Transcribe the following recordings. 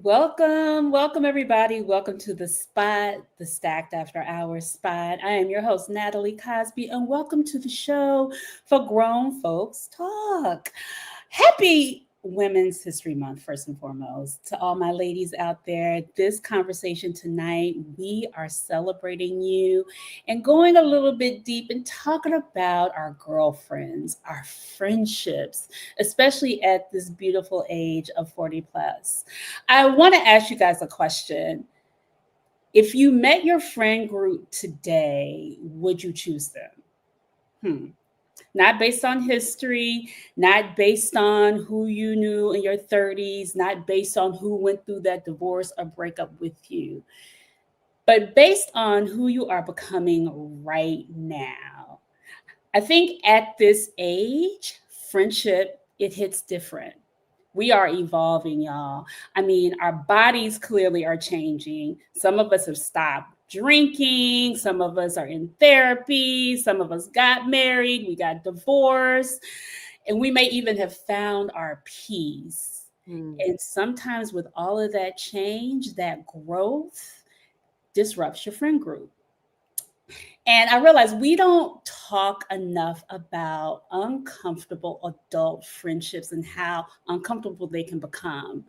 Welcome everybody. Welcome to the spot, the Stacked After Hours spot. I am your host, Natalie Cosby, and welcome to the show for Grown Folks Talk. Happy Women's History Month, first and foremost. To all my ladies out there, this conversation tonight, we are celebrating you and going a little bit deep and talking about our girlfriends, our friendships, especially at this beautiful age of 40 plus. I want to ask you guys a question. If you met your friend group today, would you choose them? Hmm. Not based on history, not based on who you knew in your 30s, not based on who went through that divorce or breakup with you, but based on who you are becoming right now. I think at this age, friendship, it hits different. We are evolving, y'all. I mean, our bodies clearly are changing. Some of us have stopped drinking. Some of us are in therapy. Some of us got married. We got divorced. And we may even have found our peace. And sometimes with all of that change, that growth disrupts your friend group. And I realize we don't talk enough about uncomfortable adult friendships and how uncomfortable they can become.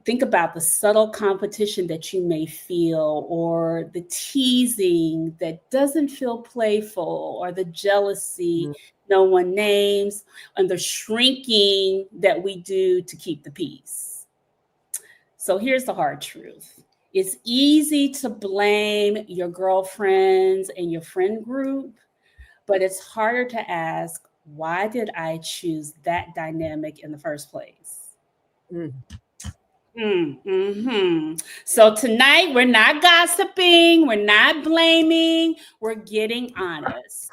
Think about the subtle competition that you may feel, or the teasing that doesn't feel playful, or the jealousy no one names, and the shrinking that we do to keep the peace. So here's the hard truth. It's easy to blame your girlfriends and your friend group, but it's harder to ask, why did I choose that dynamic in the first place? So tonight, we're not gossiping, we're not blaming, we're getting honest.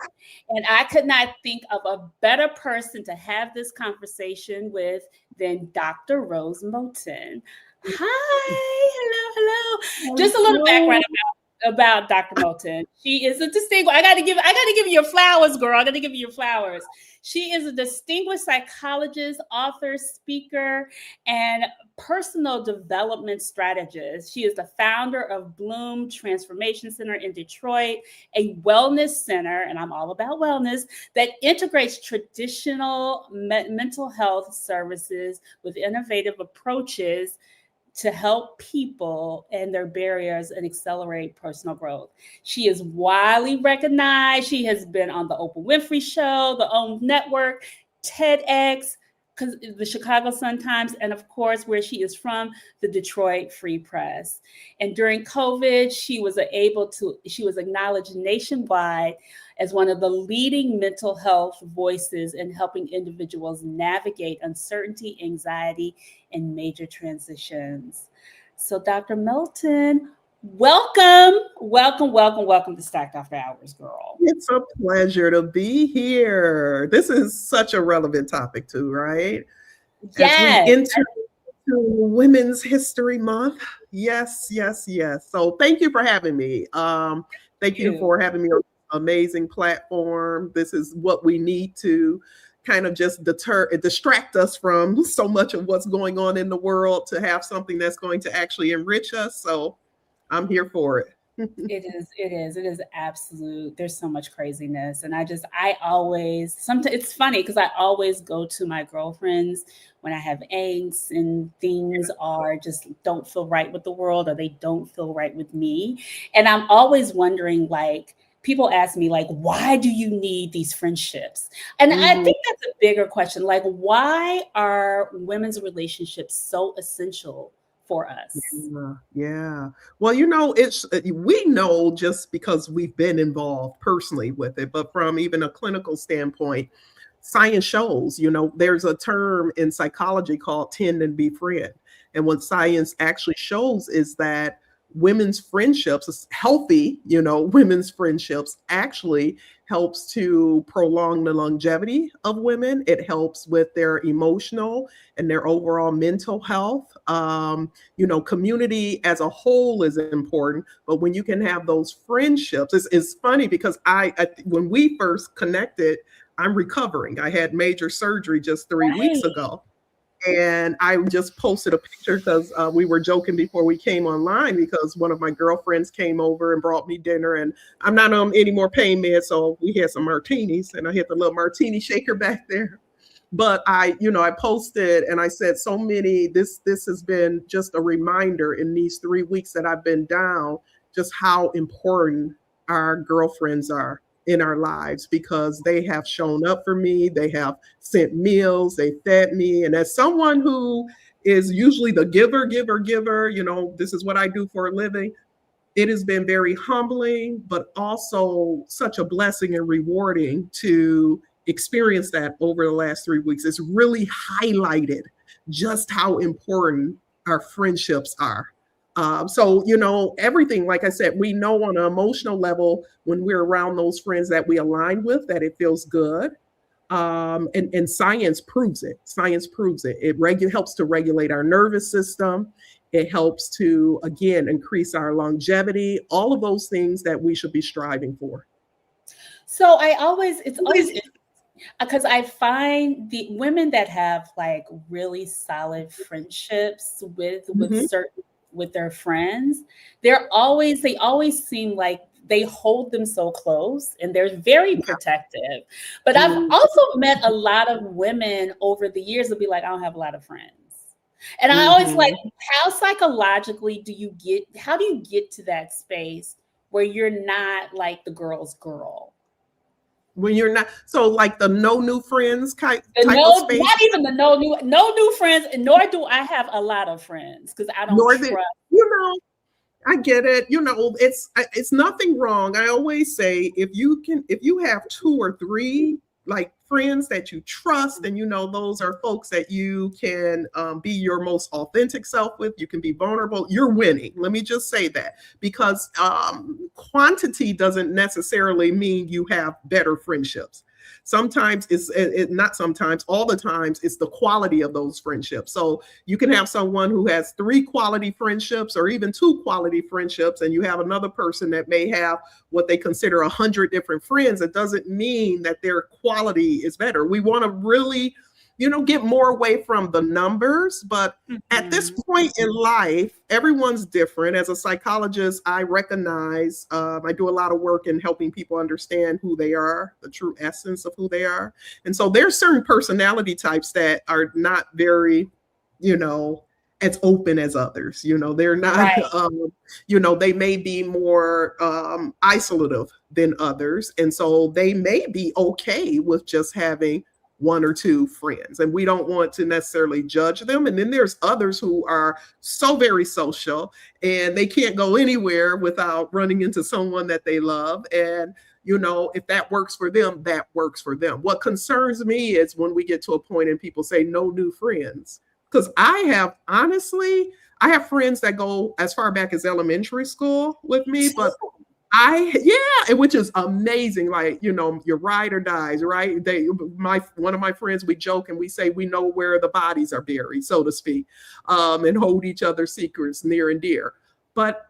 And I could not think of a better person to have this conversation with than Dr. Rose Moten. Hi, hello. Just a little background about Dr. Moten. She is a distinguished. I got to give you your flowers, girl. I got to give you your flowers. She is a distinguished psychologist, author, speaker, and personal development strategist. She is the founder of Bloom Transformation Center in Detroit, a wellness center, and I'm all about wellness, that integrates traditional mental health services with innovative approaches to help people and their barriers and accelerate personal growth. She is widely recognized. She has been on the Oprah Winfrey Show, the OWN Network, TEDx, the Chicago Sun-Times, and of course, where she is from, the Detroit Free Press. And during COVID, she was acknowledged nationwide as one of the leading mental health voices in helping individuals navigate uncertainty, anxiety, and major transitions. So Dr. Moten, welcome to Stacked After Hours, girl. It's a pleasure to be here. This is such a relevant topic too, right? Yes. As we enter Women's History Month. Yes. So thank you for having me. Thank you for having me on this amazing platform. This is what we need to kind of just distract us from so much of what's going on in the world, to have something that's going to actually enrich us. So I'm here for it. It is absolute. There's so much craziness. And sometimes it's funny because I always go to my girlfriends when I have angst and things are just don't feel right with the world, or they don't feel right with me. And I'm always wondering, like, people ask me, like, why do you need these friendships? And I think that's a bigger question. Like, why are women's relationships so essential for us? Yeah. Well, we know just because we've been involved personally with it, but from even a clinical standpoint, science shows, there's a term in psychology called tend and befriend. And what science actually shows is that women's friendships, healthy, women's friendships actually helps to prolong the longevity of women. It helps with their emotional and their overall mental health. Community as a whole is important, but when you can have those friendships, it's funny because when we first connected, I'm recovering. I had major surgery just 3 weeks ago. And I just posted a picture because we were joking before we came online because one of my girlfriends came over and brought me dinner, and I'm not on any more pain meds, so we had some martinis, and I had the little martini shaker back there. But I posted and I said so many. This has been just a reminder in these 3 weeks that I've been down, just how important our girlfriends are in our lives, because they have shown up for me. They have sent meals, they fed me. And as someone who is usually the giver, this is what I do for a living. It has been very humbling, but also such a blessing and rewarding to experience that over the last 3 weeks. It's really highlighted just how important our friendships are. So, everything, like I said, we know on an emotional level when we're around those friends that we align with, that it feels good. And science proves it. Science proves it. It helps to regulate our nervous system. It helps to, again, increase our longevity, all of those things that we should be striving for. So it's always because I find the women that have like really solid friendships with their friends, they always seem like they hold them so close and they're very protective. But I've also met a lot of women over the years that be like, I don't have a lot of friends. And I always like, how psychologically how do you get to that space where you're not like the girl's girl? When you're not, so like the no new friends type of space? Not even the no new friends, and nor do I have a lot of friends because I don't trust. I get it. It's nothing wrong. I always say if you have 2 or 3 like friends that you trust, and those are folks that you can be your most authentic self with, you can be vulnerable, you're winning. Let me just say that, because quantity doesn't necessarily mean you have better friendships. Sometimes not sometimes, all the times, it's the quality of those friendships. So you can have someone who has 3 quality friendships or even 2 quality friendships, and you have another person that may have what they consider 100 different friends. It doesn't mean that their quality is better. We want to really, get more away from the numbers. But at this point in life, everyone's different. As a psychologist, I recognize, I do a lot of work in helping people understand who they are, the true essence of who they are. And so there's certain personality types that are not very, as open as others. They're not, right. They may be more isolative than others. And so they may be okay with just having 1 or 2 friends, and we don't want to necessarily judge them. And then there's others who are so very social and they can't go anywhere without running into someone that they love. And if that works for them, that works for them. What concerns me is when we get to a point and people say no new friends, because I have friends that go as far back as elementary school with me, but which is amazing. Like, your ride or dies, right? One of my friends, we joke and we say we know where the bodies are buried, so to speak, and hold each other's secrets near and dear. But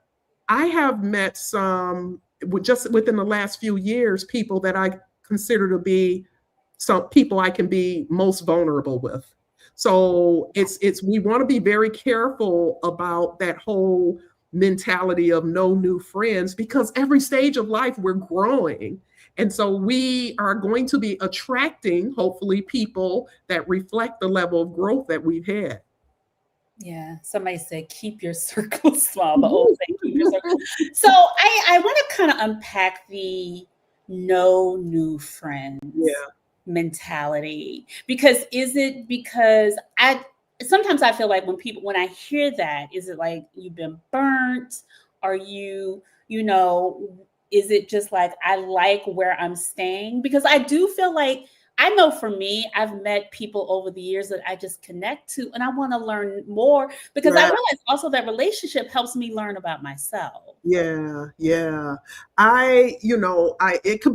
I have met some, just within the last few years, people that I consider to be some people I can be most vulnerable with. So we want to be very careful about that whole mentality of no new friends, because every stage of life we're growing. And so we are going to be attracting, hopefully, people that reflect the level of growth that we've had. Yeah. Somebody said, keep your circle small. The old say, keep your circle. So I want to kind of unpack the no new friends mentality, because sometimes I feel like when I hear that, is it like you've been burnt? Are you, is it just like, I like where I'm staying? Because I do feel like, I know for me, I've met people over the years that I just connect to, and I want to learn more, because I realize also that relationship helps me learn about myself. Yeah. It could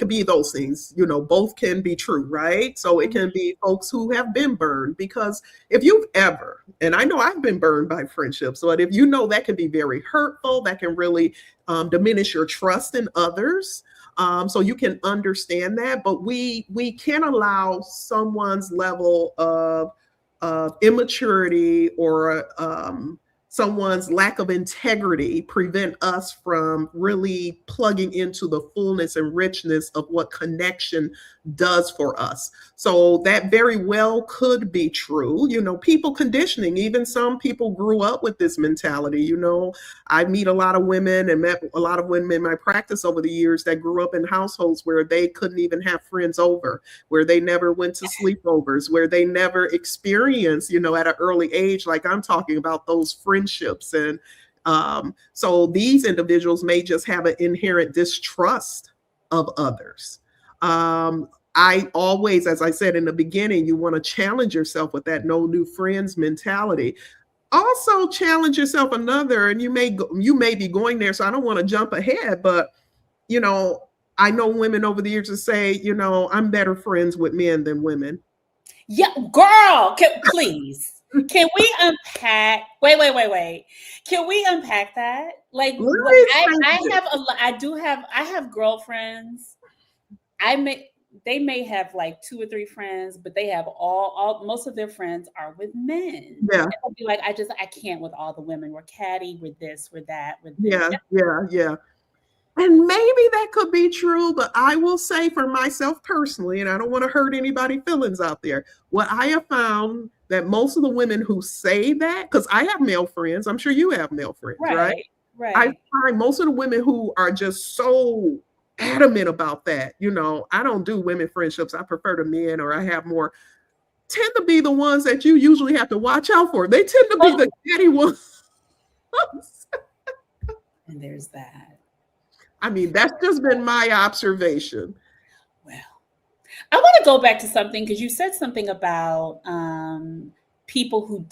be those things, both can be true, right? So it can be folks who have been burned, because if you've ever, and I know I've been burned by friendships, but if that can be very hurtful, that can really diminish your trust in others. So you can understand that, but we can't allow someone's level of immaturity or someone's lack of integrity prevent us from really plugging into the fullness and richness of what connection does for us. So that very well could be true. People conditioning, even some people grew up with this mentality. I meet a lot of women and met a lot of women in my practice over the years that grew up in households where they couldn't even have friends over, where they never went to sleepovers, where they never experienced, at an early age, like I'm talking about, those friendships. And so these individuals may just have an inherent distrust of others. I always, as I said in the beginning, you want to challenge yourself with that no new friends mentality. Also challenge yourself another, and you may be going there, so I don't want to jump ahead, but I know women over the years to say, I'm better friends with men than women. Yeah, girl, please. Can we unpack? Wait. Can we unpack that? Like, I have girlfriends. They may have like 2 or 3 friends, but they have most of their friends are with men. Yeah. And I'll be like, I can't with all the women. We're catty, we're this, we're that, we're this. Yeah. And maybe that could be true, but I will say for myself personally, and I don't want to hurt anybody's feelings out there, what I have found that most of the women who say that, because I have male friends, I'm sure you have male friends, right? I find most of the women who are just so adamant about that, I don't do women friendships, I prefer the men, or I have more, tend to be the ones that you usually have to watch out for. They tend to be the catty ones. And there's that. I mean, that's just been my observation. Well, I want to go back to something, because you said something about people who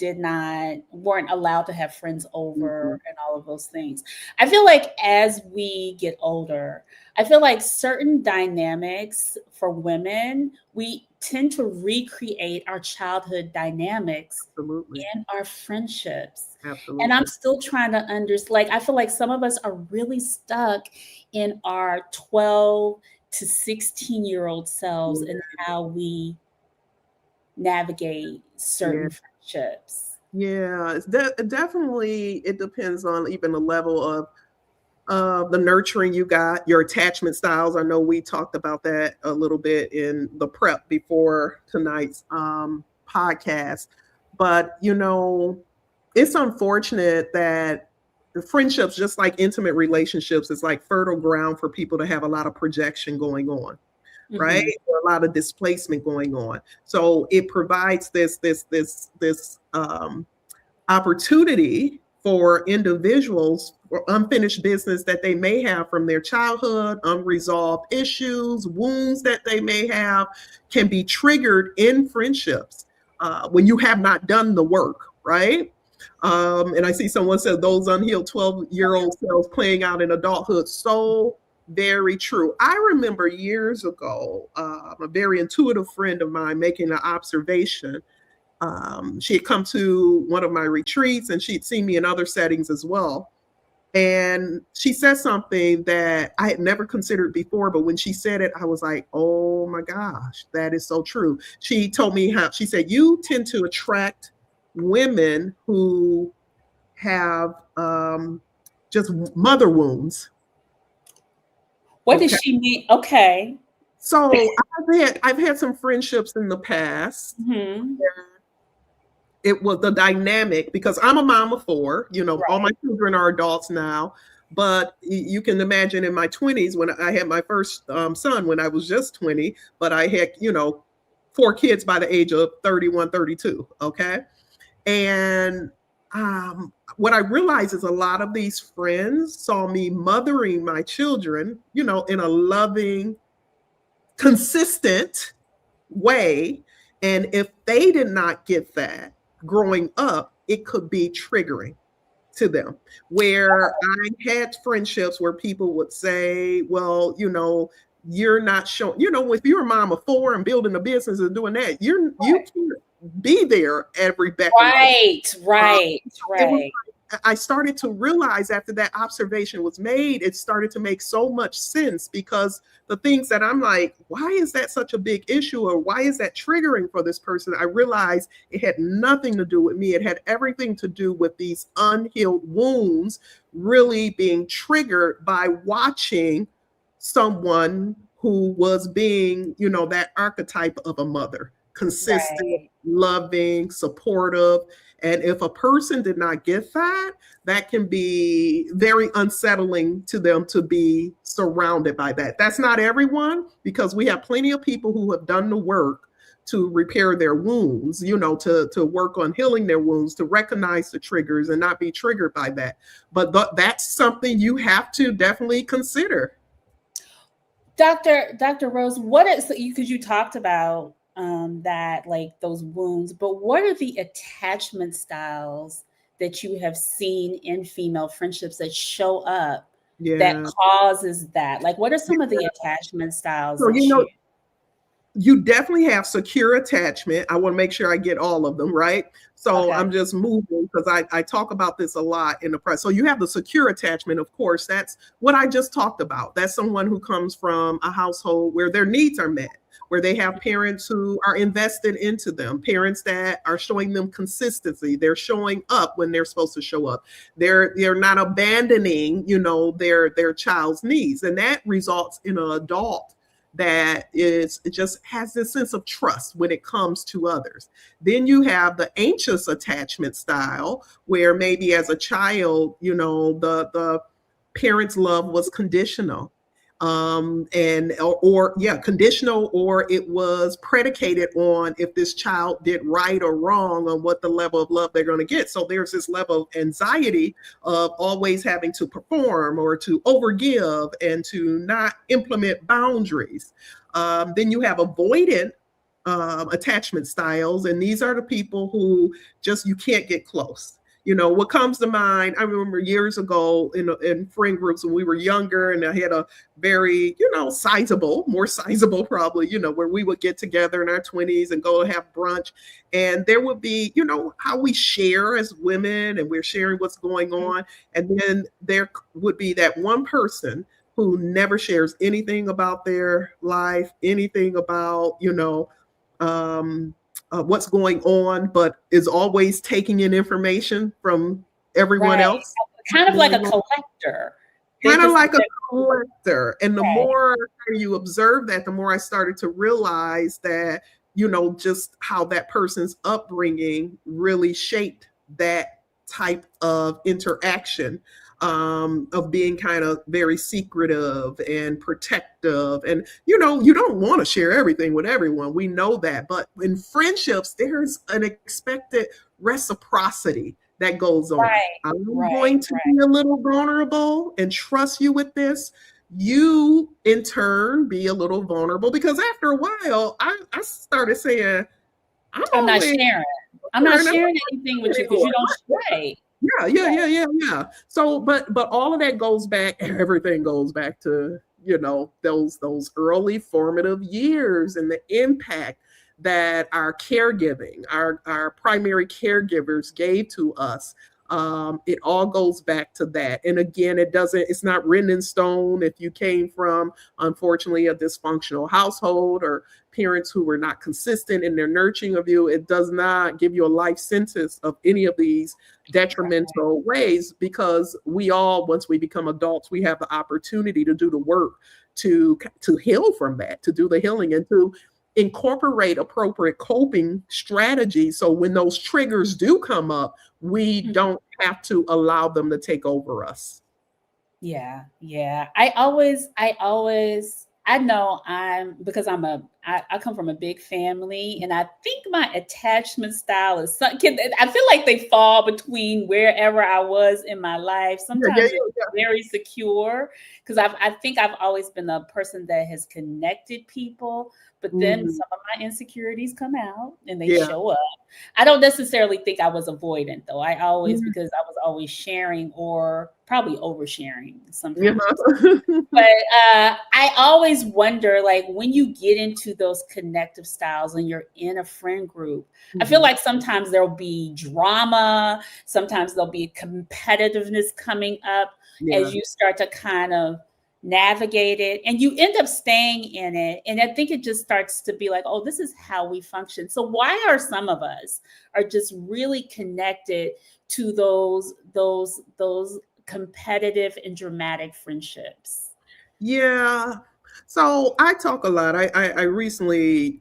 weren't allowed to have friends over and all of those things. I feel like as we get older, I feel like certain dynamics for women, we tend to recreate our childhood dynamics in our friendships. Absolutely. And I'm still trying to understand, I feel like some of us are really stuck in our 12 to 16-year-old selves and how we navigate certain friendships. Yeah, definitely. It depends on even the level of the nurturing you got, your attachment styles. I know we talked about that a little bit in the prep before tonight's podcast, but it's unfortunate that the friendships, just like intimate relationships, is like fertile ground for people to have a lot of projection going on, right? Or a lot of displacement going on. So it provides this opportunity for individuals for unfinished business that they may have from their childhood, unresolved issues, wounds that they may have, can be triggered in friendships when you have not done the work, right? And I see someone said those unhealed 12-year-old selves playing out in adulthood. So very true. I remember years ago, a very intuitive friend of mine making an observation. She had come to one of my retreats, and she'd seen me in other settings as well. And she said something that I had never considered before, but when she said it, I was like, oh my gosh, that is so true. She told me she said, you tend to attract women who have just mother wounds. What does she mean? Okay. So I've had some friendships in the past. It was the dynamic, because I'm a mom of 4, all my children are adults now, but you can imagine in my 20s when I had my first son when I was just 20, but I had, 4 kids by the age of 31, 32. Okay. And what I realized is a lot of these friends saw me mothering my children, in a loving, consistent way. And if they did not get that growing up, it could be triggering to them, where I had friendships where people would say, well, you're not showing, if you're a mom of 4 and building a business and doing that, you can't be there every beck. Right. I started to realize after that observation was made, it started to make so much sense, because the things that I'm like, why is that such a big issue, or why is that triggering for this person? I realized it had nothing to do with me. It had everything to do with these unhealed wounds really being triggered by watching someone who was being, that archetype of a mother, consistent, Right. loving, supportive. And if a person did not get that, that can be very unsettling to them to be surrounded by that. That's not everyone, because we have plenty of people who have done the work to repair their wounds, to work on healing their wounds, to recognize the triggers and not be triggered by that. But that's something you have to definitely consider. Dr. Rose, what is you, because you talked about that, like those wounds, but what are the attachment styles that you have seen in female friendships that show up that Yeah. causes that? Like, what are some of the attachment styles So, that you definitely have secure attachment. I want to make sure I get all of them right. So okay. I'm just moving, because I talk about this a lot in the press. So you have the secure attachment, of course. That's what I just talked about. That's someone who comes from a household where their needs are met, where they have parents who are invested into them, parents that are showing them consistency. They're showing up when they're supposed to show up. They're not abandoning, their child's needs. And that results in an adult that it just has this sense of trust when it comes to others. Then you have the anxious attachment style, where maybe as a child, the parents' love was conditional, and or yeah, conditional, or it was predicated on if this child did right or wrong on what the level of love they're going to get. So there's this level of anxiety of always having to perform or to overgive and to not implement boundaries. Then you have avoidant attachment styles, and these are the people who just, you can't get close. What comes to mind, I remember years ago in friend groups when we were younger, and I had a very, more sizable probably, where we would get together in our 20s and go have brunch. And there would be, how we share as women, and we're sharing what's going on. And then there would be that one person who never shares anything about their life, anything about, what's going on, but is always taking in information from everyone Right. else. Kind of like a collector. Kind of like a collector. And the more you observe that, the more I started to realize that, just how that person's upbringing really shaped that type of interaction, of being kind of very secretive and protective. And, you don't want to share everything with everyone. We know that. But in friendships, there's an expected reciprocity that goes on. I'm going to be a little vulnerable and trust you with this. You, in turn, be a little vulnerable, because after a while, I started saying, I'm not sharing. I'm not sharing anything with you because you don't share. Yeah. So, but all of that goes back. Everything goes back to, those early formative years and the impact that our caregiving, our primary caregivers gave to us. It all goes back to that. And again, it's not written in stone. If you came from, unfortunately, a dysfunctional household, or parents who were not consistent in their nurturing of you, it does not give you a life sentence of any of these detrimental ways, because we all, once we become adults, we have the opportunity to do the work to heal from that, to do the healing, and to incorporate appropriate coping strategies. So when those triggers do come up, we don't have to allow them to take over us. Yeah. I know I come from a big family, and I think my attachment style is something, I feel like they fall between wherever I was in my life. Sometimes it's very secure, because I think I've always been a person that has connected people, but then some of my insecurities come out and they show up. I don't necessarily think I was avoidant, though. Because I was always sharing, or probably oversharing sometimes. But I always wonder, like, when you get into those connective styles and you're in a friend group, I Mm-hmm. feel like sometimes there'll be drama, sometimes there'll be competitiveness coming up Yeah. as you start to kind of navigate it, and you end up staying in it. And I think it just starts to be like, oh, this is how we function. So why are some of us are just really connected to those competitive and dramatic friendships? Yeah. So I talk a lot. I recently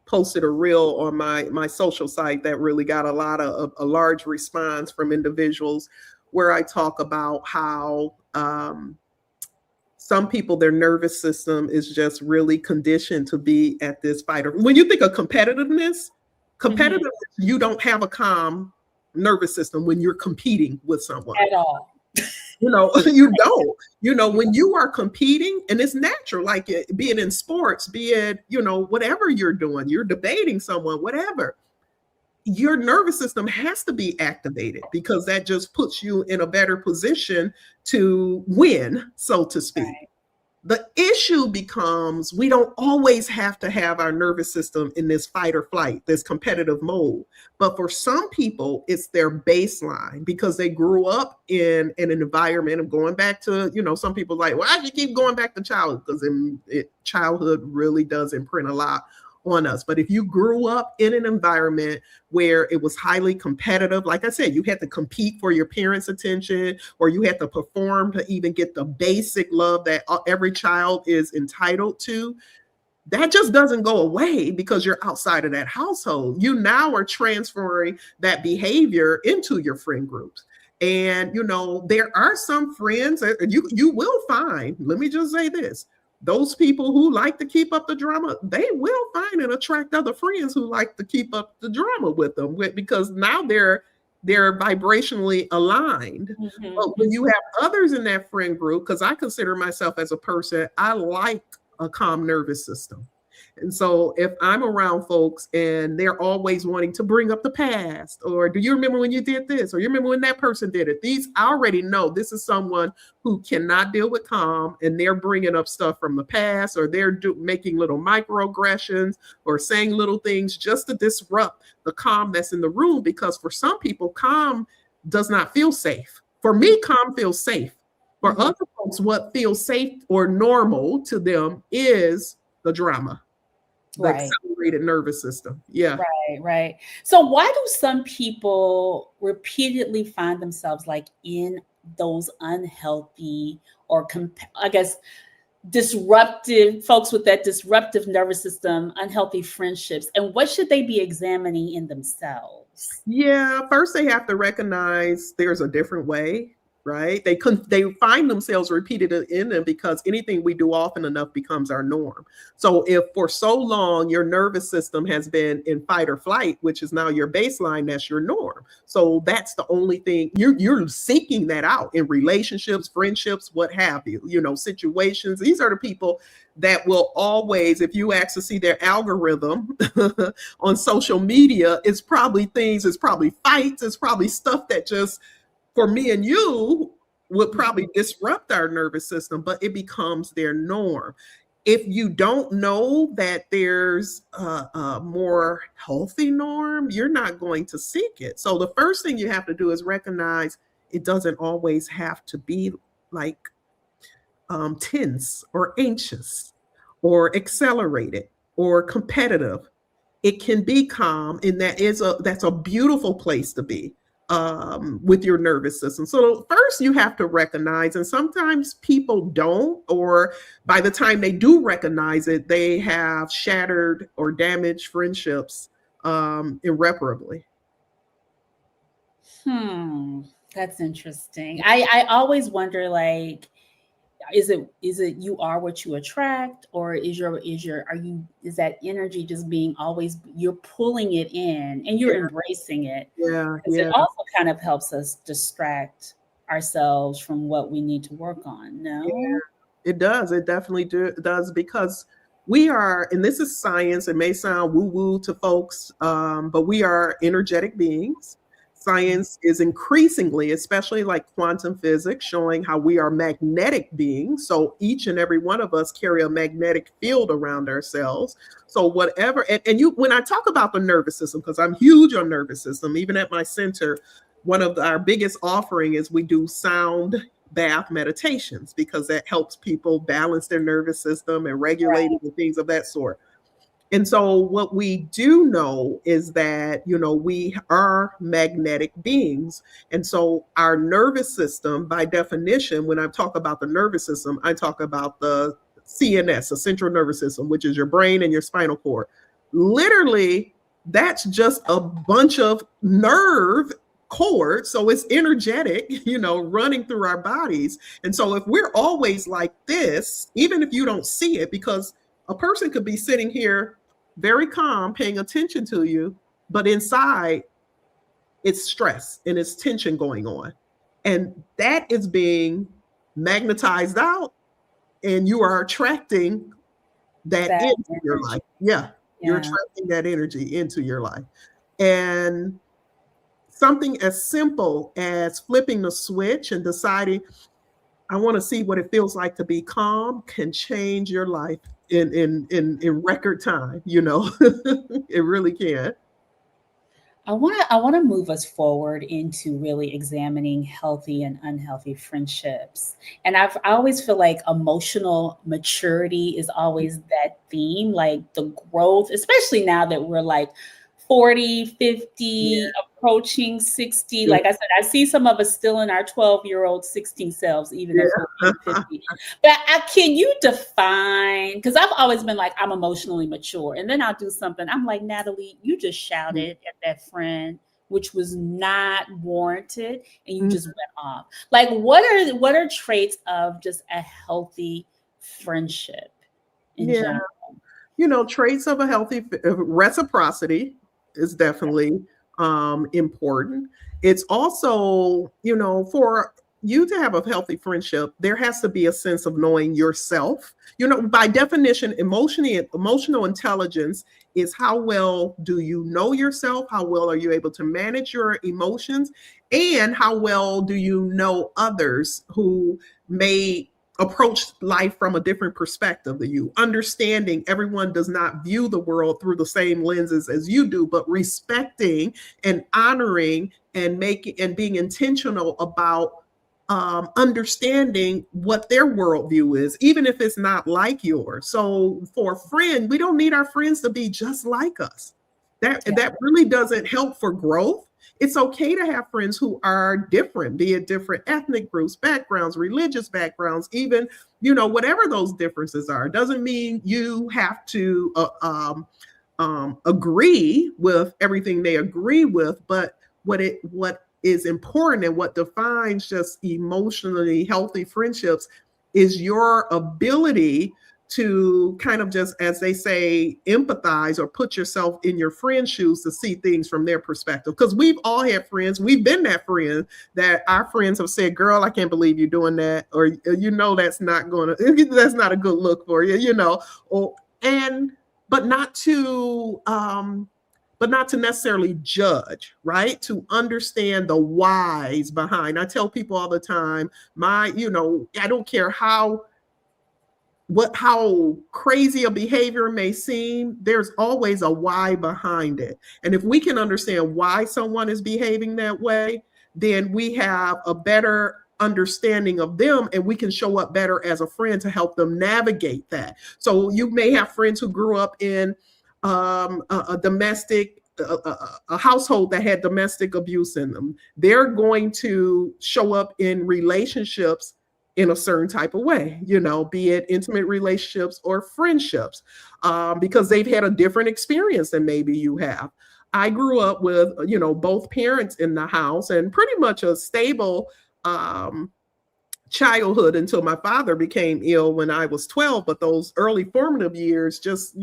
posted a reel on my social site that really got a large response from individuals, where I talk about how some people, their nervous system is just really conditioned to be at this fight. When you think of competitiveness, Mhm. you don't have a calm nervous system when you're competing with someone. At all. You don't. Yeah. When you are competing, and it's natural, like be it in sports, be it, whatever you're doing, you're debating someone, whatever, your nervous system has to be activated, because that just puts you in a better position to win, so to speak. Right. The issue becomes, we don't always have to have our nervous system in this fight or flight, this competitive mode. But for some people, it's their baseline, because they grew up in an environment of going back to, some people like, why do you keep going back to childhood? Because childhood really does imprint a lot on us. But if you grew up in an environment where it was highly competitive, like I said, you had to compete for your parents' attention, or you had to perform to even get the basic love that every child is entitled to, that just doesn't go away because you're outside of that household. You now are transferring that behavior into your friend groups. And, there are some friends that you will find, let me just say this, those people who like to keep up the drama, they will find and attract other friends who like to keep up the drama with them, because now they're vibrationally aligned. But when you have others in that friend group, because I consider myself as a person, I like a calm nervous system. And so if I'm around folks and they're always wanting to bring up the past, or do you remember when you did this, or you remember when that person did it, I already know this is someone who cannot deal with calm, and they're bringing up stuff from the past, or they're making little microaggressions or saying little things just to disrupt the calm that's in the room. Because for some people, calm does not feel safe. For me, calm feels safe. For other folks, what feels safe or normal to them is the drama, the Right. accelerated nervous system. Yeah. Right. So why do some people repeatedly find themselves like in those unhealthy or I guess disruptive folks with that disruptive nervous system, unhealthy friendships, and what should they be examining in themselves? Yeah, first they have to recognize there's a different way, right? They find themselves repeated in them because anything we do often enough becomes our norm. So if for so long your nervous system has been in fight or flight, which is now your baseline, that's your norm. So that's the only thing you're seeking that out in relationships, friendships, what have you, situations. These are the people that will always, if you actually see their algorithm on social media, it's probably fights, it's probably stuff that just, for me and you, would probably disrupt our nervous system, but it becomes their norm. If you don't know that there's a more healthy norm, you're not going to seek it. So the first thing you have to do is recognize it doesn't always have to be like tense or anxious or accelerated or competitive. It can be calm, and that's a beautiful place to be with your nervous system. So first you have to recognize, and sometimes people don't, or by the time they do recognize it, they have shattered or damaged friendships irreparably. That's interesting. I always wonder, like, is it you are what you attract, or is that energy just being always, you're pulling it in and you're Yeah, embracing it, yeah, because it yeah. also kind of helps us distract ourselves from what we need to work on. Yeah, No. it does. It definitely does, because we are, and this is science. It may sound woo woo to folks, but we are energetic beings. Science is increasingly, especially like quantum physics, showing how we are magnetic beings. So each and every one of us carry a magnetic field around ourselves. So whatever, and you, when I talk about the nervous system, because I'm huge on nervous system, even at my center, one of our biggest offering is we do sound bath meditations because that helps people balance their nervous system and regulate it and things of that sort. And so what we do know is that, we are magnetic beings. And so our nervous system, by definition, when I talk about the nervous system, I talk about the CNS, the central nervous system, which is your brain and your spinal cord. Literally, that's just a bunch of nerve cord, so it's energetic, running through our bodies. And so if we're always like this, even if you don't see it, because a person could be sitting here very calm, paying attention to you, but inside it's stress and it's tension going on, and that is being magnetized out, and you are attracting that into energy. Your life. Yeah, you're attracting that energy into your life. And something as simple as flipping the switch and deciding, I want to see what it feels like to be calm, can change your life in record time. It really can. I want to move us forward into really examining healthy and unhealthy friendships. And I always feel like emotional maturity is always that theme, like the growth, especially now that we're like 40, 50, approaching 60. Like I said, I see some of us still in our 12-year-old 16 selves, even at 40 and 50. But can you define, because I've always been like, I'm emotionally mature. And then I'll do something. I'm like, Natalie, you just shouted at that friend, which was not warranted, and you just went off. Like, what are traits of just a healthy friendship in general? Traits of a healthy reciprocity is definitely important. It's also, for you to have a healthy friendship, there has to be a sense of knowing yourself. By definition, emotional intelligence is how well do you know yourself? How well are you able to manage your emotions? And how well do you know others who may approach life from a different perspective than you? Understanding everyone does not view the world through the same lenses as you do, but respecting and honoring and being intentional about understanding what their worldview is, even if it's not like yours. So for a friend, we don't need our friends to be just like us. That really doesn't help for growth. It's okay to have friends who are different, be it different ethnic groups, backgrounds, religious backgrounds, even, whatever those differences are. It doesn't mean you have to agree with everything they agree with, but what is important and what defines just emotionally healthy friendships is your ability to kind of just, as they say, empathize or put yourself in your friend's shoes to see things from their perspective. Because we've all had friends, we've been that friend that our friends have said, girl, I can't believe you're doing that. Or, that's not a good look for you, but not to necessarily judge, right? To understand the whys behind. I tell people all the time, I don't care how crazy a behavior may seem, there's always a why behind it. And if we can understand why someone is behaving that way, then we have a better understanding of them, and we can show up better as a friend to help them navigate that. So you may have friends who grew up in a domestic a household that had domestic abuse in them. They're going to show up in relationships in a certain type of way, be it intimate relationships or friendships, because they've had a different experience than maybe you have. I grew up with, both parents in the house and pretty much a stable childhood until my father became ill when I was 12. But those early formative years, just,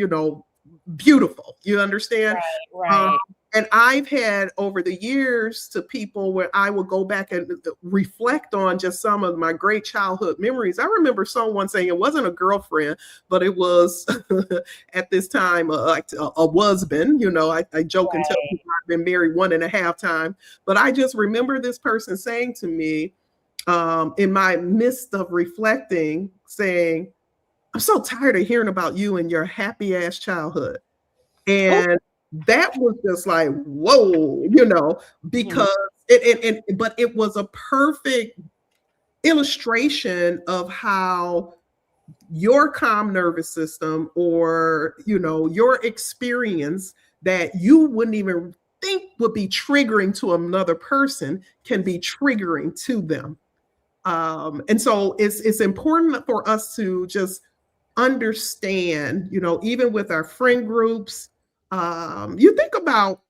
beautiful. You understand? Right. And I've had over the years to people where I will go back and reflect on just some of my great childhood memories. I remember someone saying it wasn't a girlfriend, but it was at this time a husband. I joke and tell people been married 1.5 times. But I just remember this person saying to me, in my midst of reflecting, saying, I'm so tired of hearing about you and your happy ass childhood. Oh, And that was just like, whoa, mhm. because but it was a perfect illustration of how your calm nervous system, or your experience that you wouldn't even think would be triggering to another person can be triggering to them. And so it's important for us to just understand, even with our friend groups. You think about,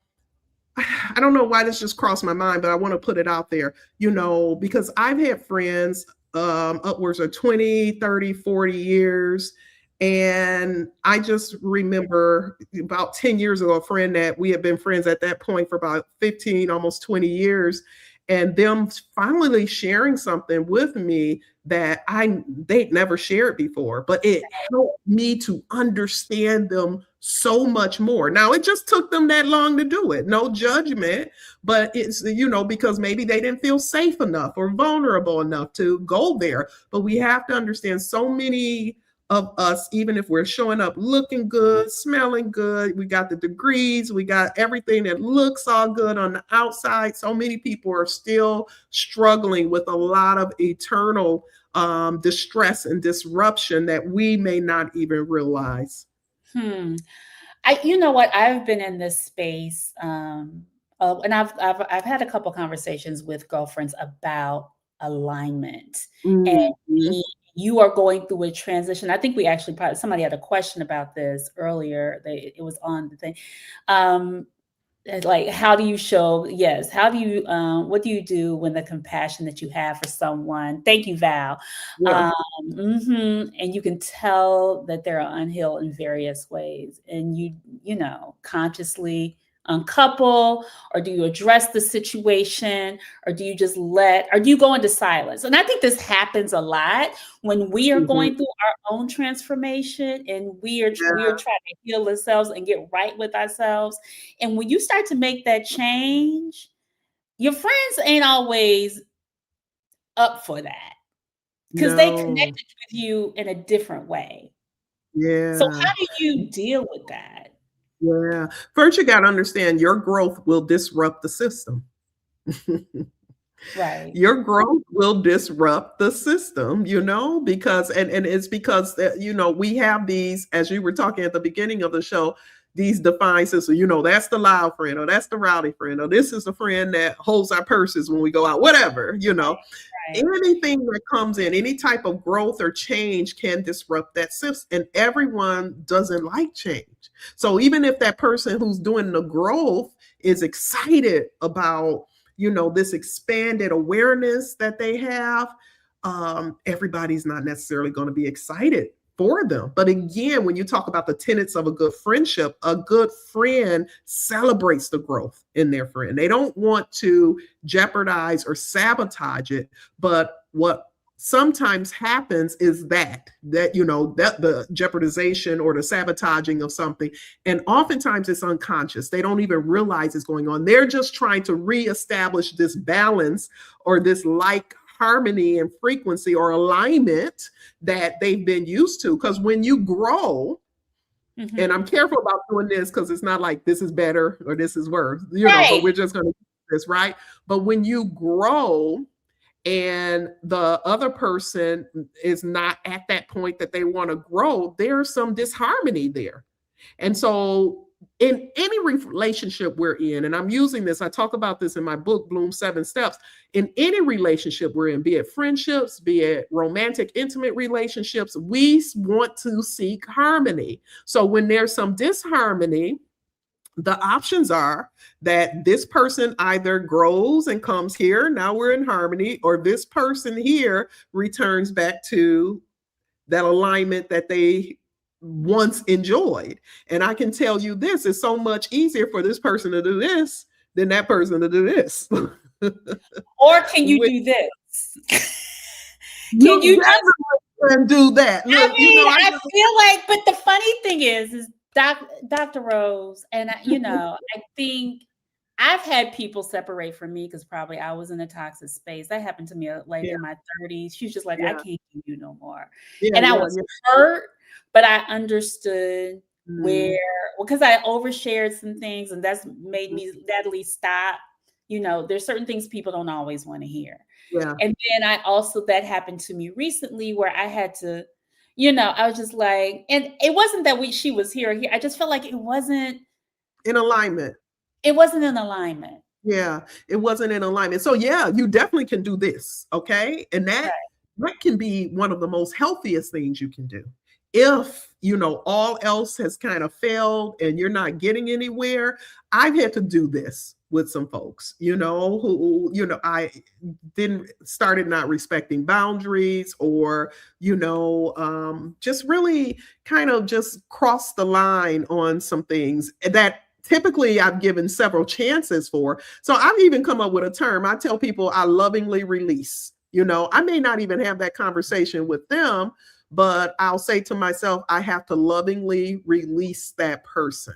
I don't know why this just crossed my mind, but I want to put it out there, because I've had friends upwards of 20, 30, 40 years. And I just remember about 10 years ago, a friend that we had been friends at that point for about 15, almost 20 years, and them finally sharing something with me that they'd never shared before, but it helped me to understand them so much more. Now, it just took them that long to do it. No judgment, but it's, because maybe they didn't feel safe enough or vulnerable enough to go there. But we have to understand, so many of us, even if we're showing up looking good, smelling good, we got the degrees, we got everything that looks all good on the outside, so many people are still struggling with a lot of eternal distress and disruption that we may not even realize. Hmm. You know what? I've been in this space, and I've had a couple conversations with girlfriends about alignment, and Mhm. you are going through a transition. I think we actually probably somebody had a question about this earlier. It was on the thing. Um, like, how do you show, yes, how do you what do you do when the compassion that you have for someone, thank you, Val, Yeah. um and you can tell that they're unhealed in various ways, and consciously uncouple, or do you address the situation, or do you just or do you go into silence? And I think this happens a lot when we are Mhm. going through our own transformation, and we are Yeah. trying to heal ourselves and get right with ourselves. And when you start to make that change, your friends ain't always up for that, because they No. connected with you in a different way. So Yeah. how do you deal with that? Yeah. First, you got to understand your growth will disrupt the system. Right. Your growth will disrupt the system, because and it's because we have these, as you were talking at the beginning of the show, these defined systems. That's the loud friend, or that's the rowdy friend, or this is the friend that holds our purses when we go out, whatever. Right. Anything that comes in, any type of growth or change can disrupt that system, and everyone doesn't like change. So even if that person who's doing the growth is excited about this expanded awareness that they have, everybody's not necessarily going to be excited for them. But again, when you talk about the tenets of a good friendship, a good friend celebrates the growth in their friend. They don't want to jeopardize or sabotage it. But what sometimes happens is that the jeopardization or the sabotaging of something, and oftentimes it's unconscious. They don't even realize it's going on. They're just trying to reestablish this balance, or this like harmony and frequency or alignment that they've been used to. Because when you grow, and I'm Hmm. careful about doing this because it's not like this is better or this is worse, but Right. we're just going to do this, right? But when you grow and the other person is not at that point that they want to grow, there's some disharmony there. And so, in any relationship we're in, and I'm using this, I talk about this in my book, Bloom 7 Steps. In any relationship we're in, be it friendships, be it romantic, intimate relationships, we want to seek harmony. So, when there's some disharmony, the options are that this person either grows and comes here, now we're in harmony, or this person here returns back to that alignment that they once enjoyed. And I can tell you this, it's so much easier for this person to do this than that person to do this. Or can you Which do this? Can you you just, definitely can do that. I Look, mean, I I just, feel like, but the funny thing is Dr. Rose, and I think I've had people separate from me because probably I was in a toxic space. That happened to me like Yeah, in my 30s. She was just like, I yeah, can't do you no more. yeah, And I yeah, was yeah. hurt, but I understood Mm, where, because I overshared some things, and that's made me steadily stop. There's certain things people don't always want to hear. yeah, And then that happened to me recently where I had to, I was just like, and it wasn't that she was here or here. I just felt like in alignment. it wasn't in alignment. Yeah, it wasn't in alignment. So yeah, you definitely can do this, okay? And that can be one of the most healthiest things you can do. If, all else has kind of failed and you're not getting anywhere, I've had to do this with some folks, who, I didn't started not respecting boundaries, or, just really kind of just crossed the line on some things that typically I've given several chances for. So I've even come up with a term. I tell people I lovingly release. I may not even have that conversation with them, but I'll say to myself, I have to lovingly release that person.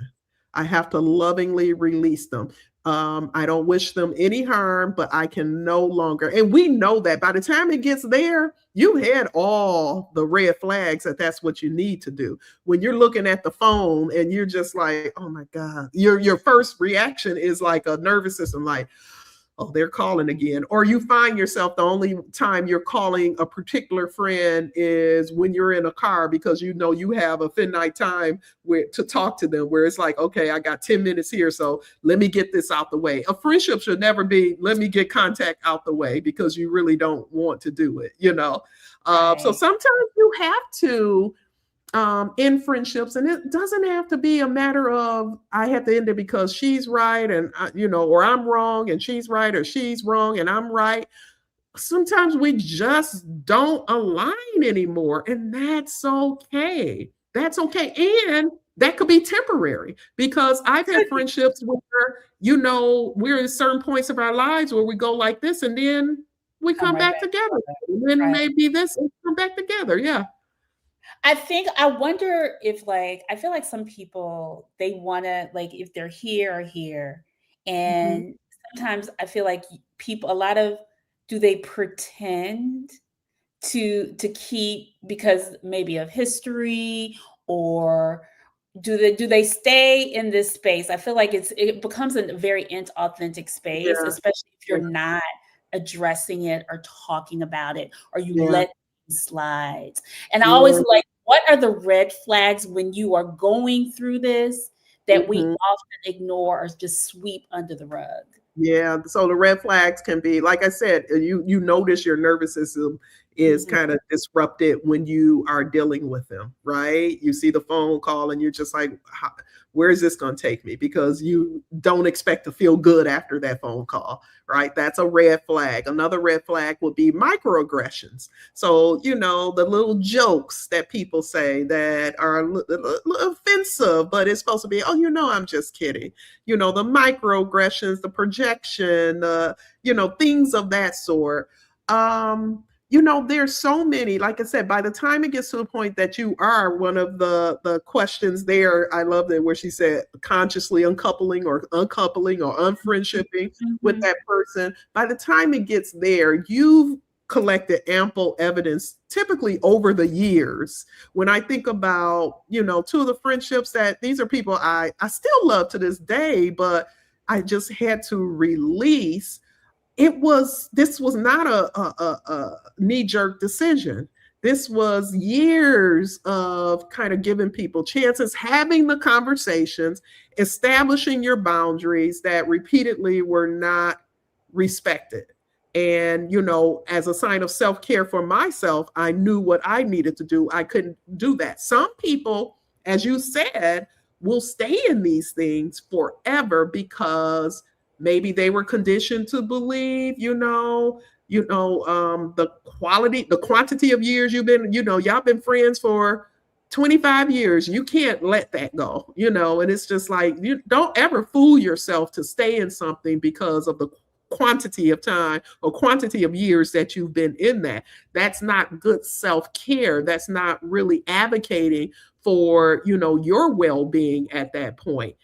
I have to lovingly release them. I don't wish them any harm, but I can no longer. And we know that by the time it gets there, you had all the red flags that that's what you need to do. When you're looking at the phone and you're just like, oh my God, your first reaction is like a nervous system, like, oh, they're calling again. Or you find yourself the only time you're calling a particular friend is when you're in a car because you have a midnight time to talk to them, where it's like, okay, I got 10 minutes here, so let me get this out the way. A friendship should never be, let me get contact out the way, because you really don't want to do it. So Right. sometimes you have to in friendships, and it doesn't have to be a matter of I have to end it because she's right and or I'm wrong and she's right, or she's wrong and I'm right. Sometimes we just don't align anymore, and that's okay. That's okay. And that could be temporary, because I've had friendships where we're in certain points of our lives where we go like this, and then we Come come right back back together, together. and then Right. maybe this and come back together. Yeah. I wonder if, like, I feel like some people, they want to, like, if they're here or here. Mhm. And sometimes I feel like a lot of, do they pretend to keep because maybe of history, or do they stay in this space? I feel like it becomes a very inauthentic space, Yeah. especially if you're Yeah. not addressing it or talking about it, or you Yeah. let things slide. And I always Yeah. like, what are the red flags when you are going through this that we Mhm. often ignore or just sweep under the rug? Yeah, so the red flags can be, like I said, you notice your nervous system is Mhm. kind of disrupted when you are dealing with them, right? You see the phone call and you're just like, where is this going to take me? Because you don't expect to feel good after that phone call, right? That's a red flag. Another red flag would be microaggressions. So, the little jokes that people say that are offensive, but it's supposed to be, oh, I'm just kidding. The microaggressions, the projection, things of that sort. There's so many. Like I said, by the time it gets to a point that you are one of the questions there, I love that where she said consciously uncoupling or unfriendshipping with Mhm. that person. By the time it gets there, you've collected ample evidence, typically over the years. When I think about, two of the friendships that these are people I still love to this day, but I just had to release. This was not a knee-jerk decision. This was years of kind of giving people chances, having the conversations, establishing your boundaries that repeatedly were not respected. And, as a sign of self-care for myself, I knew what I needed to do. I couldn't do that. Some people, as you said, will stay in these things forever because maybe they were conditioned to believe, the quantity of years you've been, y'all been friends for 25 years. You can't let that go, and it's just like, you don't ever fool yourself to stay in something because of the quantity of time or quantity of years that you've been in that. That's not good self-care. That's not really advocating for, your well-being at that point.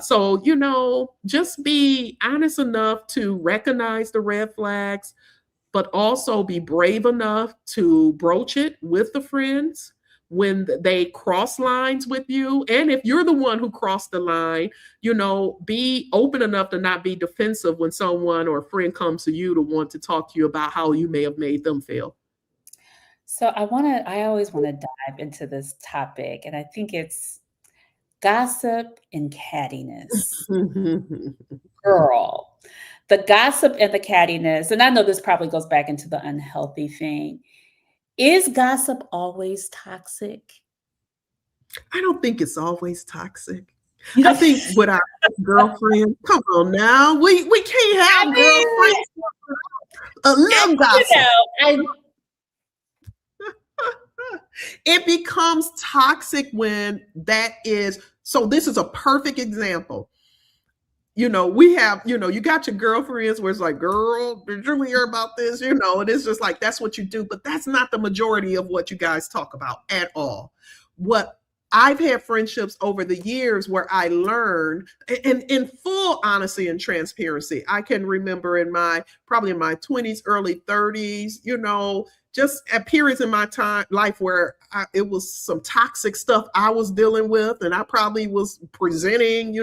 So, just be honest enough to recognize the red flags, but also be brave enough to broach it with the friends when they cross lines with you. And if you're the one who crossed the line, be open enough to not be defensive when someone or a friend comes to you to want to talk to you about how you may have made them feel. So I always want to dive into this topic, and I think it's gossip and cattiness. Girl, the gossip and the cattiness, and I know this probably goes back into the unhealthy thing. Is gossip always toxic? I don't think it's always toxic. You I know, think with our girlfriends, come on now, we can't I have mean, girlfriends. A little gossip. I It becomes toxic when that is. So this is a perfect example. We have, you got your girlfriends where it's like, girl, did you hear about this? And it's just like, that's what you do. But that's not the majority of what you guys talk about at all. What I've had friendships over the years where I learned, and in full honesty and transparency, I can remember probably in my 20s, early 30s, just at periods in my life where it was some toxic stuff I was dealing with, and I probably was presenting,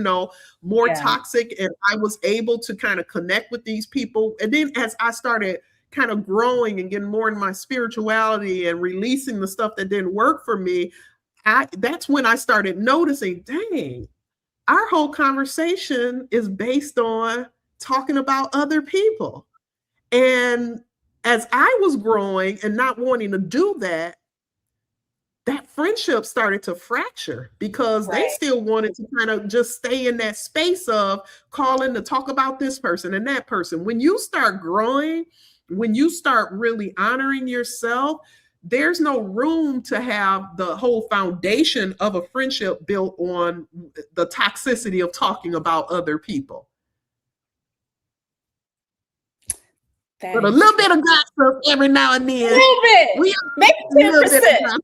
more yeah, toxic, and I was able to kind of connect with these people. And then as I started kind of growing and getting more in my spirituality and releasing the stuff that didn't work for me, that's when I started noticing, dang, our whole conversation is based on talking about other people. And as I was growing and not wanting to do that, that friendship started to fracture because they right. still wanted to kind of just stay in that space of calling to talk about this person and that person. When you start growing, when you start really honoring yourself, there's no room to have the whole foundation of a friendship built on the toxicity of talking about other people. That But a is little true. bit of gossip every now and A then. little bit, We maybe a little bit of 10%, gossip.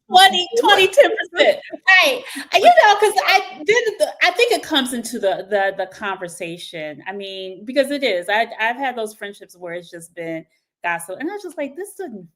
10%. Right. Because I think it comes into the conversation. I mean, because it is. I've had those friendships where it's just been gossip. And I was just like, this didn't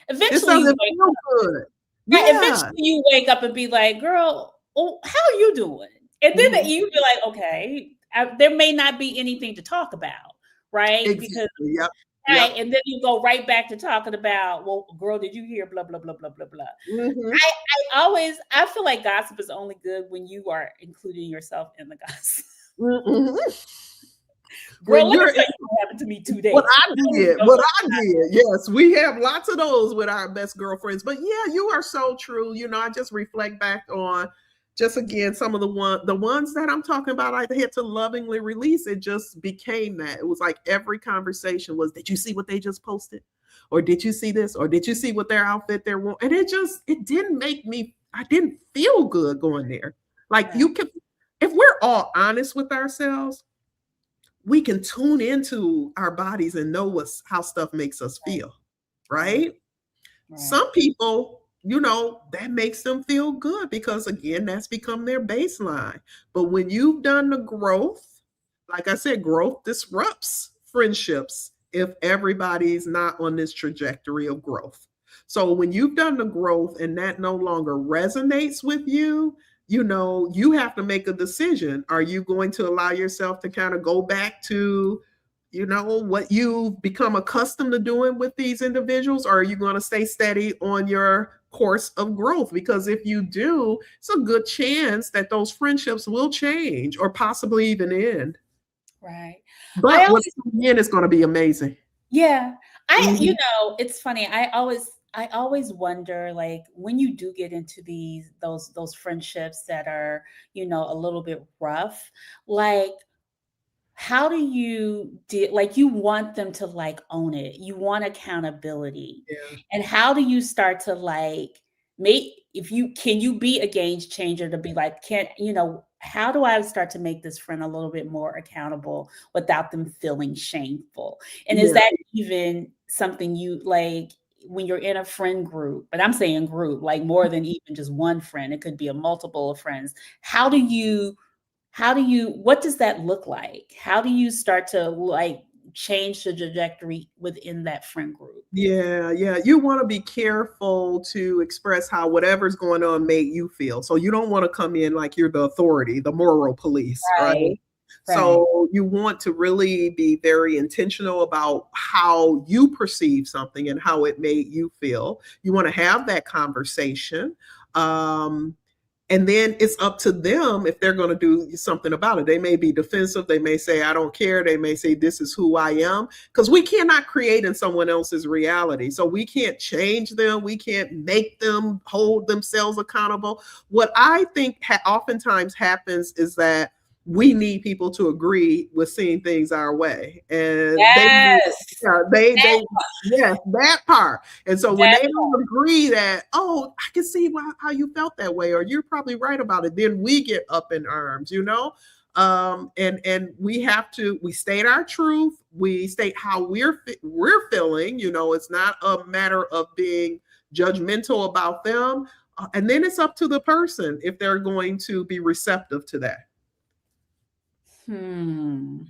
This eventually doesn't feel good. right, Yeah. eventually you wake up and be like, girl, oh, how are you doing? And then Mhm. you be like, okay, there may not be anything to talk about, right? Because Exactly. Yep. right, Yep. and then you go right back to talking about, well, girl, did you hear blah blah blah blah blah blah. Mhm. I feel like gossip is only good when you are including yourself in the gossip. Mhm. Girl, When let me you're tell you what happened to me what today. I did, what I did. Yes, we have lots of those with our best girlfriends. But yeah, you are so true. I just reflect back on just again some of the ones that I'm talking about. I had to lovingly release. It just became that. It was like every conversation was, did you see what they just posted? Or did you see this? Or did you see what their outfit they're wearing? And it didn't make me, I didn't feel good going there. Like Right, you can, if we're all honest with ourselves, we can tune into our bodies and know how stuff makes us right, feel, right, right? right, Some people, that makes them feel good because again, that's become their baseline. But when you've done the growth, like I said, growth disrupts friendships if everybody's not on this trajectory of growth. So when you've done the growth and that no longer resonates with you, you have to make a decision. Are you going to allow yourself to kind of go back to what you've become accustomed to doing with these individuals, or are you going to stay steady on your course of growth? Because if you do, it's a good chance that those friendships will change or possibly even end. right. I But what's always coming in is going to be amazing. Yeah. Mhm. It's funny. I always wonder, like, when you do get into those friendships that are, a little bit rough, like, how do you like, you want them to, like, own it. You want accountability. Yeah. And how do you start to, like, make if you can you be a game changer to be like, how do I start to make this friend a little bit more accountable without them feeling shameful? And is Yeah. that even something you like when you're in a friend group? But I'm saying group, like more than even just one friend. It could be a multiple of friends. How do you what does that look like? How do you start to like change the trajectory within that friend group? Yeah, yeah. You want to be careful to express how whatever's going on made you feel. So you don't want to come in like you're the authority, the moral police, right? Right. Right. So you want to really be very intentional about how you perceive something and how it made you feel. You want to have that conversation. Um, and then it's up to them if they're going to do something about it. They may be defensive. They may say, I don't care. They may say, this is who I am. Because we cannot create in someone else's reality. So we can't change them. We can't make them hold themselves accountable. What I think oftentimes happens is that we need people to agree with seeing things our way. And Yes. yes, that part. And so when That they don't agree that, oh, I can see how you felt that way, or you're probably right about it, then we get up in arms, you know? And we state our truth. We state how we're feeling, you know, it's not a matter of being judgmental about them. And then it's up to the person if they're going to be receptive to that. I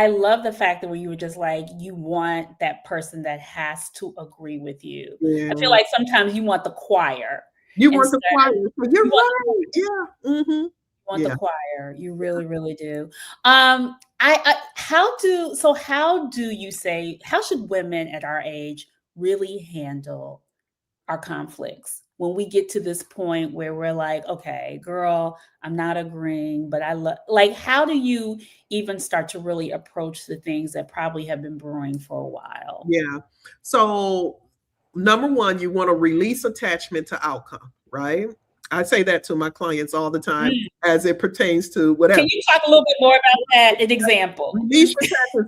love the fact that when you were just like, you want that person that has to agree with you. Yeah. I feel like sometimes you want the choir. You want the choir. You're right. Yeah. Mm-hmm. You want the choir. You really, really do. How should women at our age really handle our conflicts when we get to this point where we're like, okay, girl, I'm not agreeing, but how do you even start to really approach the things that probably have been brewing for a while? Yeah. So number one, you want to release attachment to outcome, right? I say that to my clients all the time as it pertains to whatever. Can you talk a little bit more about that? An example.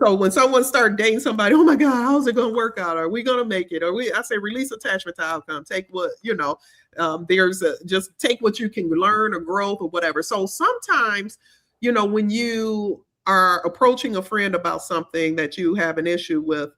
So when someone starts dating somebody, oh my God, how's it going to work out? Are we going to make it? I say release attachment to outcome. Take what, just take what you can learn or growth or whatever. So sometimes, when you are approaching a friend about something that you have an issue with,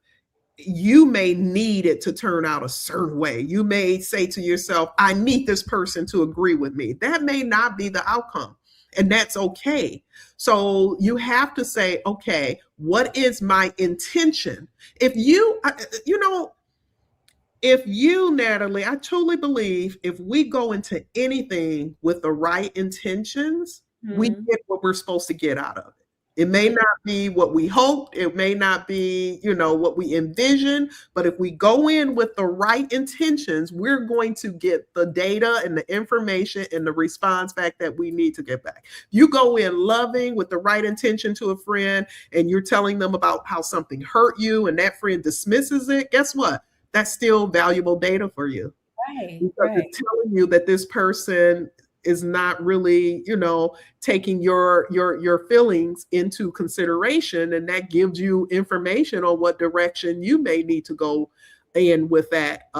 you may need it to turn out a certain way. You may say to yourself, I need this person to agree with me. That may not be the outcome, and that's okay. So you have to say, okay, what is my intention? If you, Natalie, I totally believe if we go into anything with the right intentions, we get what we're supposed to get out of it. It may not be what we hoped. It may not be, what we envisioned. But if we go in with the right intentions, we're going to get the data and the information and the response back that we need to get back. You go in loving with the right intention to a friend and you're telling them about how something hurt you and that friend dismisses it. Guess what? That's still valuable data for you. Right. Because it's telling you that this person is not really, taking your feelings into consideration. And that gives you information on what direction you may need to go in with that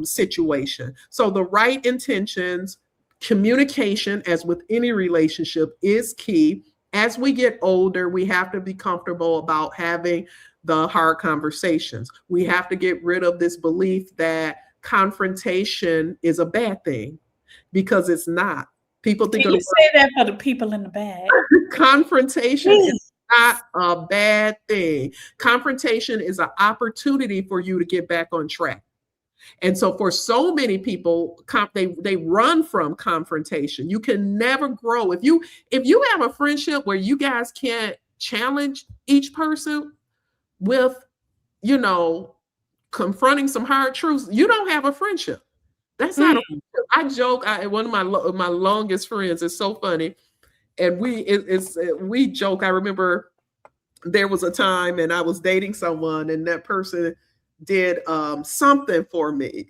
situation. So the right intentions, communication, as with any relationship, is key. As we get older, we have to be comfortable about having the hard conversations. We have to get rid of this belief that confrontation is a bad thing. Because it's not. People think. Can you say that for the people in the back? Confrontation is not a bad thing. Confrontation is an opportunity for you to get back on track. And so for so many people, they run from confrontation. You can never grow. If you have a friendship where you guys can't challenge each person with, confronting some hard truths, you don't have a friendship. That's not. I joke. One of my longest friends is so funny, and we joke. I remember there was a time, and I was dating someone, and that person did something for me,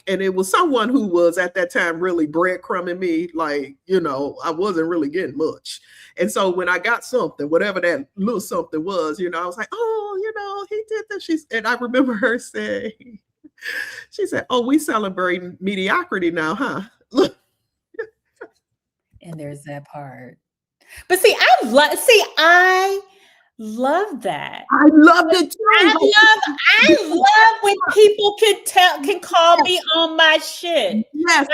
and it was someone who was at that time really breadcrumbing me, I wasn't really getting much. And so when I got something, whatever that little something was, I was like, oh, he did this. And I remember her saying. She said, oh, we celebrating mediocrity now, huh? Look. And there's that part. But see, I love that. I loved it too. I love when people can call me on my shit. Yes,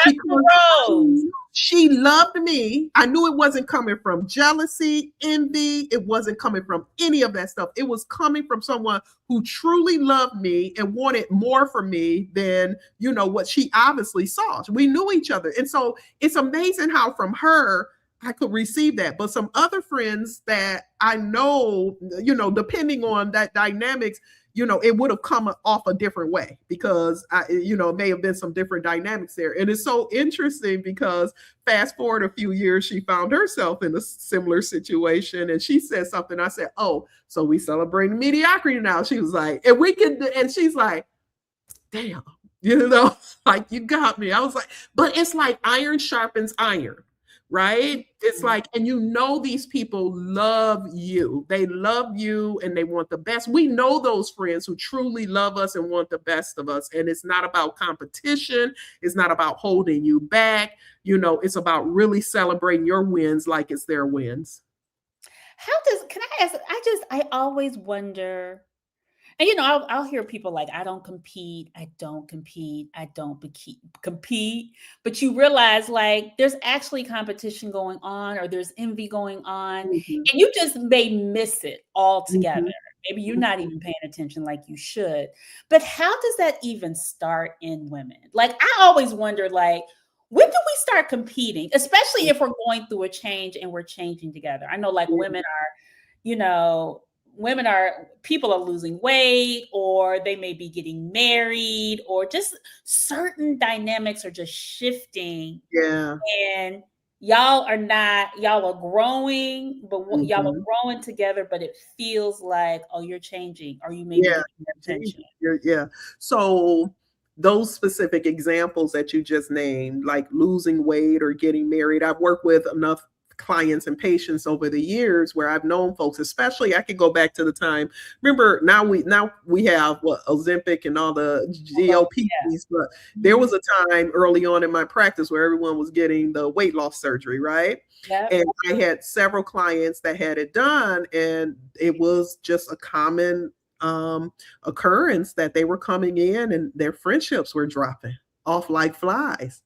She loved me. I knew it wasn't coming from jealousy, envy. It wasn't coming from any of that stuff. It was coming from someone who truly loved me and wanted more from me than, what she obviously saw. We knew each other. And so it's amazing how from her, I could receive that. But some other friends that I know, depending on that dynamics, it would have come off a different way because it may have been some different dynamics there. And it's so interesting because fast forward a few years, she found herself in a similar situation and she said something. I said, oh, so we celebrating mediocrity now. She was like, and she's like, damn, like you got me. I was like, but it's like iron sharpens iron. Right? It's like, and these people love you. They love you and they want the best. We know those friends who truly love us and want the best of us. And it's not about competition. It's not about holding you back. It's about really celebrating your wins like it's their wins. Can I ask, I always wonder, and I'll hear people like, I don't compete, I don't compete. But you realize like there's actually competition going on or there's envy going on, and you just may miss it altogether. Maybe you're not even paying attention like you should. But how does that even start in women? Like I always wonder, like, when do we start competing, especially if we're going through a change and we're changing together? I know like people are losing weight or they may be getting married or just certain dynamics are just shifting. Yeah. And y'all are growing, but y'all are growing together, but it feels like, oh, you're changing or you may be getting more attention. Yeah. So those specific examples that you just named, like losing weight or getting married, I've worked with enough clients and patients over the years where I've known folks, especially I could go back to the time. Remember, now we have Ozempic and all the GLPs, but there was a time early on in my practice where everyone was getting the weight loss surgery, right? Yep. And I had several clients that had it done, and it was just a common occurrence that they were coming in and their friendships were dropping off like flies.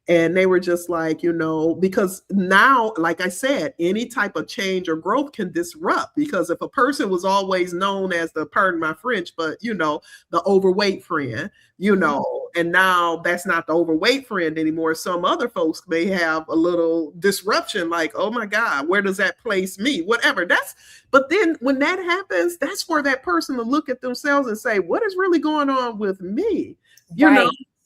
And they were just like, because now, like I said, any type of change or growth can disrupt, because if a person was always known as pardon my French, but, the overweight friend, and now that's not the overweight friend anymore. Some other folks may have a little disruption, like, oh my God, where does that place me? Whatever. But then when that happens, that's for that person to look at themselves and say, what is really going on with me?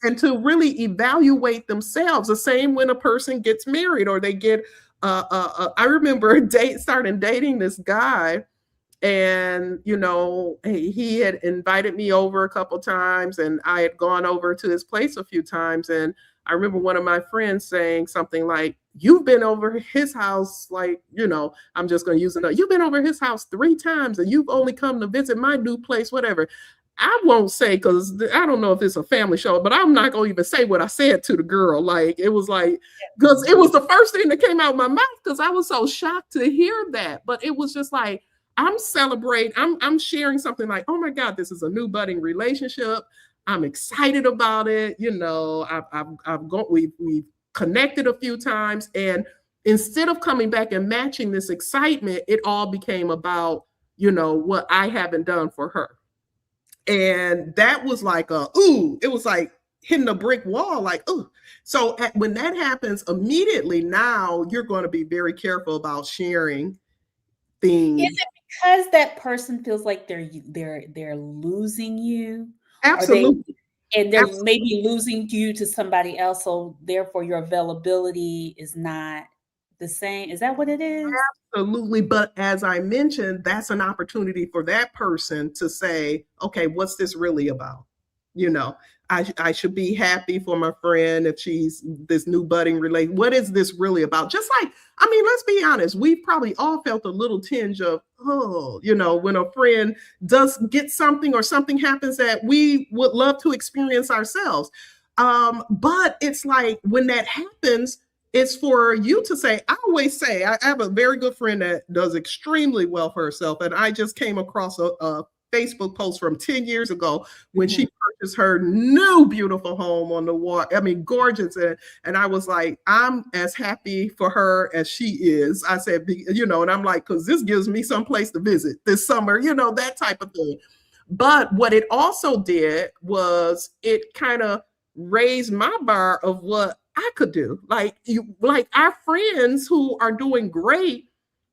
And to really evaluate themselves. The same when a person gets married or they get, I remember starting dating this guy, and, he had invited me over a couple times and I had gone over to his place a few times. And I remember one of my friends saying something like, you've been over his house, like, I'm just going to use it. You've been over his house 3 times and you've only come to visit my new place, whatever. I won't say, because I don't know if it's a family show, but I'm not going to even say what I said to the girl. Like, it was like, because it was the first thing that came out of my mouth, because I was so shocked to hear that. But it was just like, I'm celebrating, I'm sharing something like, oh my God, this is a new budding relationship. I'm excited about it. We've connected a few times. And instead of coming back and matching this excitement, it all became about, what I haven't done for her. And that was like it was like hitting a brick wall, like, ooh. So when that happens, immediately now you're going to be very careful about sharing things. Is it because that person feels like they're losing you? Absolutely. And they're maybe losing you to somebody else, so therefore your availability is not the same. Is that what it is? Absolutely. But as I mentioned, that's an opportunity for that person to say, okay, what's this really about? I should be happy for my friend if she's this new budding relation. What is this really about? Just like, let's be honest, we've probably all felt a little tinge of, when a friend does get something or something happens that we would love to experience ourselves. But it's like when that happens, it's for you to say, I always say, I have a very good friend that does extremely well for herself. And I just came across a Facebook post from 10 years ago when she purchased her new beautiful home on the water. I mean, gorgeous. And I was like, I'm as happy for her as she is. I said, and I'm like, because this gives me some place to visit this summer, that type of thing. But what it also did was it kind of raised my bar of what I could do. Like our friends who are doing great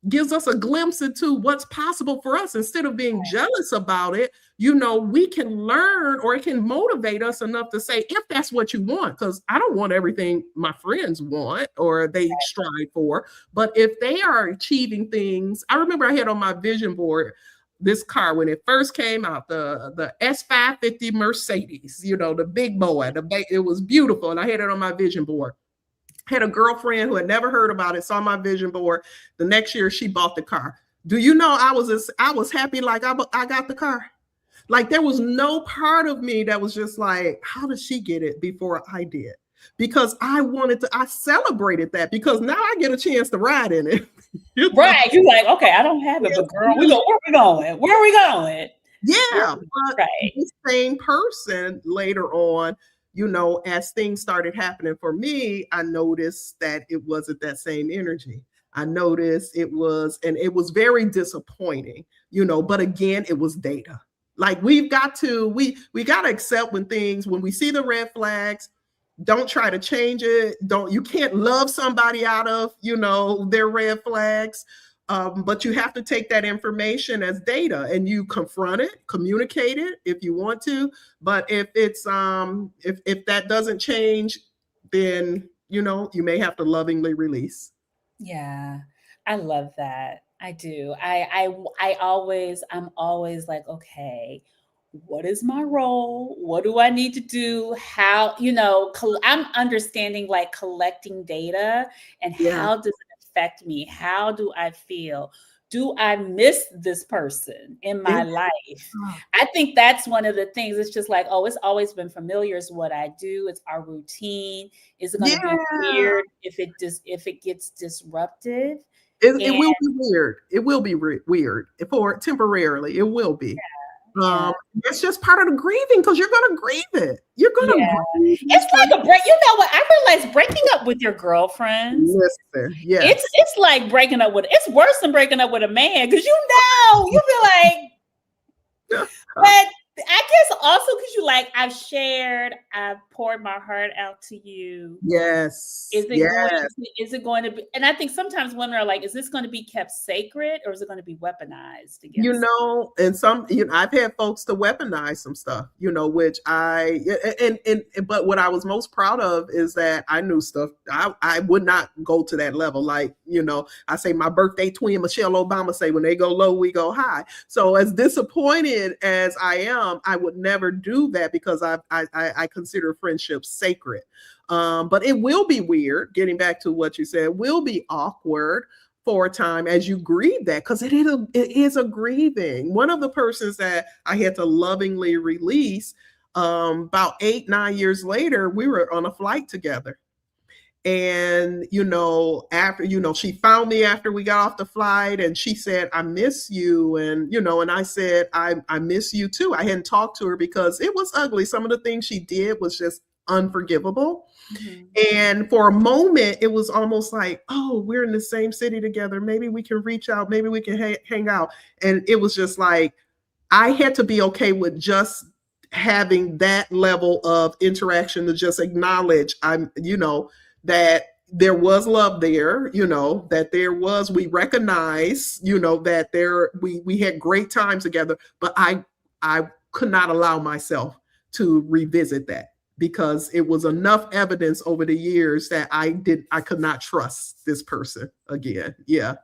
gives us a glimpse into what's possible for us. Instead of being jealous about it, we can learn, or it can motivate us enough to say, if that's what you want, because I don't want everything my friends want or they strive for. But if they are achieving things, I remember I had on my vision board this car when it first came out, the S550 Mercedes, the big boy, it was beautiful. And I had it on my vision board. Had a girlfriend who had never heard about it, saw my vision board. The next year she bought the car. Do you know I was happy like I got the car? Like there was no part of me that was just like, how did she get it before I did? Because I celebrated that because now I get a chance to ride in it. Right. You're like, okay, I don't have it, but girl, where are we going? Where are we going? Yeah. But the same person later on, as things started happening for me, I noticed that it wasn't that same energy. I noticed it was very disappointing, but again, it was data. Like we got to accept when we see the red flags, don't try to change it. You can't love somebody out of, their red flags. But you have to take that information as data and you confront it, communicate it if you want to. But if it's if that doesn't change, then you may have to lovingly release. Yeah, I love that. I do. I'm always like, okay, what is my role? What do I need to do? How, I'm understanding like collecting data and how does it affect me? How do I feel? Do I miss this person in my life? I think that's one of the things. It's just like, oh, it's always been familiar. It's what I do. It's our routine. Is it going to be weird if it gets disrupted? It will be weird. It will be weird for temporarily. It will be. It's just part of the grieving because you're going to grieve it. You're going to grieve. It's like a break. You know what? I realized breaking up with your girlfriends. Listen, yes. It's like breaking up with. It's worse than breaking up with a man because you feel like. But I guess also because you like I've poured my heart out to you. Yes. Is it going to be? And I think sometimes women are like, is this going to be kept sacred or is it going to be weaponized against? And I've had folks to weaponize some stuff, which but what I was most proud of is that I knew stuff. I would not go to that level. Like, I say my birthday twin, Michelle Obama, say when they go low, we go high. So as disappointed as I am, I would never do that because I consider friendship sacred. But it will be weird, getting back to what you said, it will be awkward for a time as you grieve that, because it is a grieving. One of the persons that I had to lovingly release, about 8-9 years later, we were on a flight together. And, after, she found me after we got off the flight and she said, I miss you. And, and I said, I miss you too. I hadn't talked to her because it was ugly. Some of the things she did was just unforgivable. Mm-hmm. And for a moment, it was almost like, oh, we're in the same city together. Maybe we can reach out. Maybe we can hang out. And it was just like, I had to be okay with just having that level of interaction to just acknowledge that there was love there, that we recognize, that we had great time together, but I could not allow myself to revisit that because it was enough evidence over the years that I could not trust this person again. Yeah.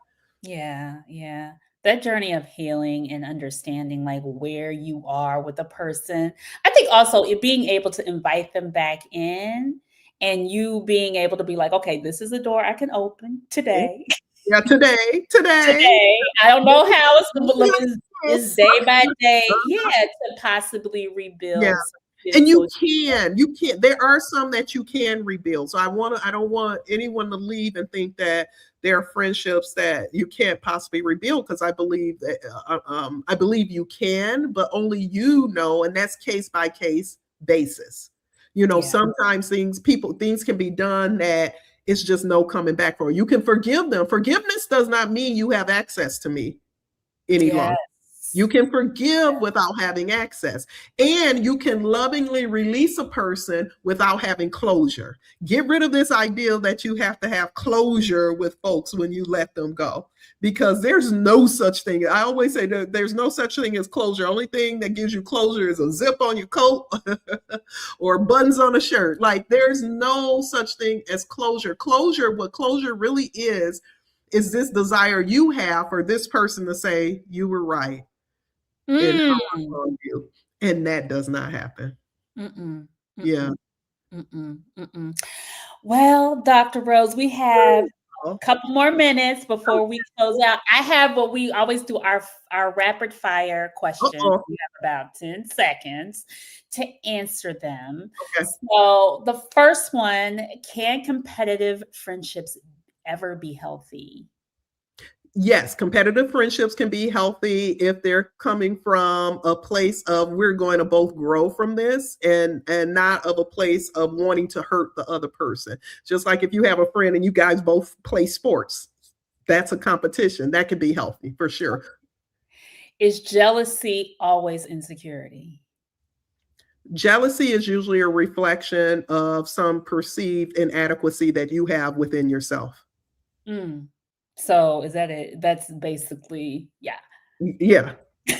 That journey of healing and understanding like where you are with a person. I think also being able to invite them back in and you being able to be like, okay, this is a door I can open today. Yeah, today. I don't know how it's day by day. Yeah, to possibly rebuild. Yeah. And you can. There are some that you can rebuild. So I don't want anyone to leave and think that there are friendships that you can't possibly rebuild, because I believe that I believe you can, but only and that's case by case basis. You know, Yeah. sometimes things can be done that it's just no coming back for. You can forgive them. Forgiveness does not mean you have access to me any longer. You Yes. can forgive without having access, and you can lovingly release a person without having closure. Get rid of this idea that you have to have closure with folks when you let them go, because there's no such thing. I always say that there's no such thing as closure. Only thing that gives you closure is a zip on your coat or buttons on a shirt. Like, there's no such thing as closure. What closure really is this desire you have for this person to say, you were right and Mm. how on you. And that does not happen. Mm-mm. Yeah. Mm-mm. Mm-mm. Mm-mm. Well, Dr. Rose, we have Oh, a couple more minutes before we close out. I have what we always do, our rapid fire questions. uh-oh. We have about 10 seconds to answer them. Okay. So the first one, can competitive friendships ever be healthy? Yes, competitive friendships can be healthy if they're coming from a place of we're going to both grow from this, and not of a place of wanting to hurt the other person. Just like if you have a friend and you guys both play sports, that's a competition. That can be healthy for sure. Is jealousy always insecurity? Jealousy is usually a reflection of some perceived inadequacy that you have within yourself. Mm. So is that it? That's basically, yeah. Yeah.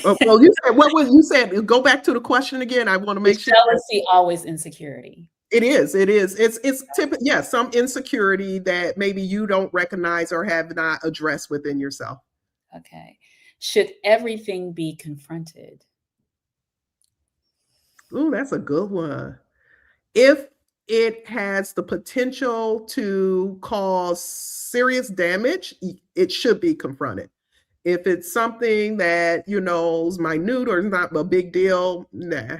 Well, you said what was you said? Go back to the question again. I want to make Is sure that jealousy always insecurity? it is. It is. It's typical. Yeah, some insecurity that maybe you don't recognize or have not addressed within yourself. Okay. Should everything be confronted? Ooh, that's a good one. If it has the potential to cause serious damage, it should be confronted. If it's something that is minute or is not a big deal, nah.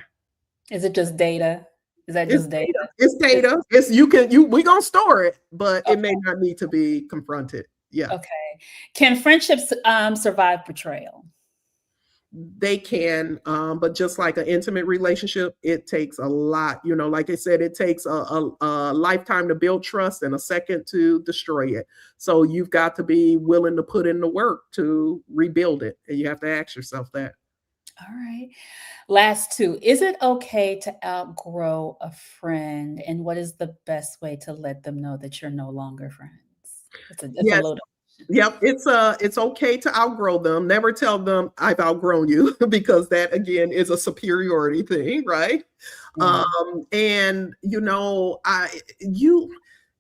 Is it just data? Is that It's just data? data. It's It's data. It's we gonna store it, but it may okay. not need to be confronted. Yeah. Okay. Can friendships survive betrayal? They can, but just like an intimate relationship, it takes a lot. Like I said, it takes a lifetime to build trust and a second to destroy it. So you've got to be willing to put in the work to rebuild it, and you have to ask yourself that. All right. Last two. Is it okay to outgrow a friend? And what is the best way to let them know that you're no longer friends? It's a Yes. loaded question. Yep, it's okay to outgrow them. Never tell them I've outgrown you because that again is a superiority thing, right? Yeah. And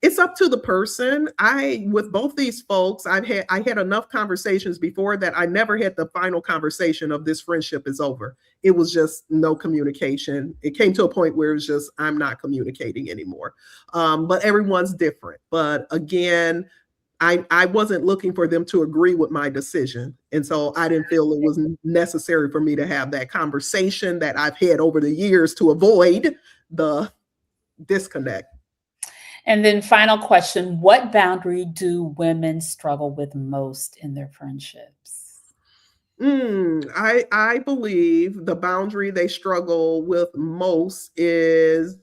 it's up to the person. I with both these folks, I had enough conversations before that I never had the final conversation of this friendship is over. It was just no communication. It came to a point where it was just I'm not communicating anymore. But everyone's different. But again, I wasn't looking for them to agree with my decision. And so I didn't feel it was necessary for me to have that conversation that I've had over the years to avoid the disconnect. And then final question, what boundary do women struggle with most in their friendships? I believe the boundary they struggle with most is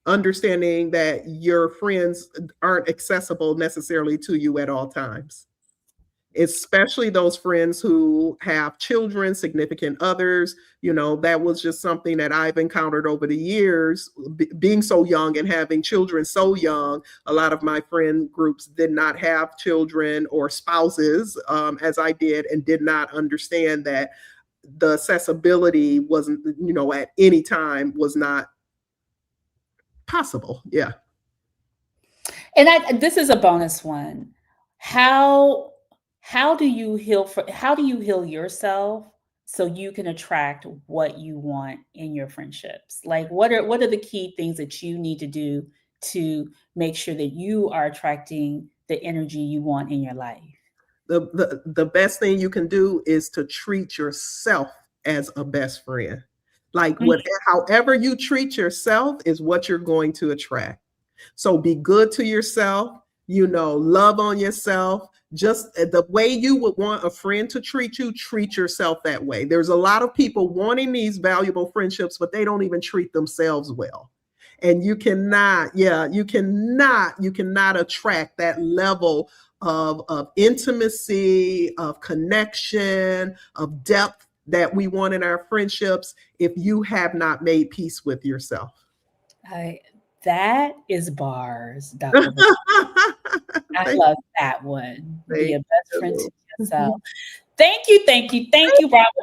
understanding that your friends aren't accessible necessarily to you at all times, especially those friends who have children, significant others. That was just something that I've encountered over the years, being so young and having children so young. A lot of my friend groups did not have children or spouses, as I did, and did not understand that the accessibility wasn't, at any time was not possible. Yeah. And this is a bonus one. How how do you heal yourself so you can attract what you want in your friendships? Like what are the key things that you need to do to make sure that you are attracting the energy you want in your life? The best thing you can do is to treat yourself as a best friend. Like Mm. however you treat yourself is what you're going to attract. So be good to yourself, love on yourself, just the way you would want a friend to treat you, treat yourself that way. There's a lot of people wanting these valuable friendships, but they don't even treat themselves well. And you cannot attract that level of intimacy, of connection, of depth that we want in our friendships if you have not made peace with yourself. That is bars, Dr. I love that one. Be a best friend to yourself. Thank you.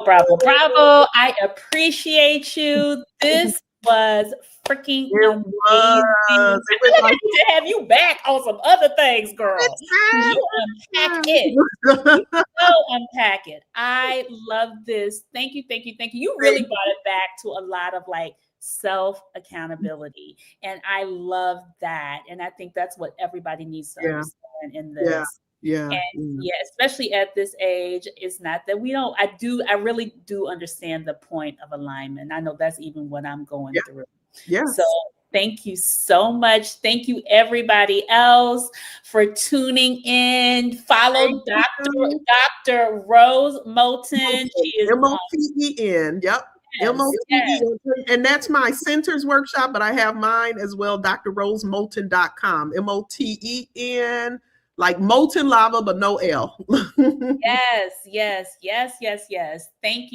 Bravo. I appreciate you. This was freaking amazing. I need to have you back on some other things, girl. You unpack it. Unpack it. I love this. Thank you. You really brought it back to a lot of like self accountability, and I love that. And I think that's what everybody needs to understand in this. Especially at this age. It's not that we don't. I really do understand the point of alignment. I know that's even what I'm going through. So thank you so much. Thank you everybody else for tuning in. Follow Dr. Rose Moten. She is Moten. Yep. Moten. And that's my centers workshop, but I have mine as well, drrosemoten.com. Moten, like molten lava, but no L. Yes. Thank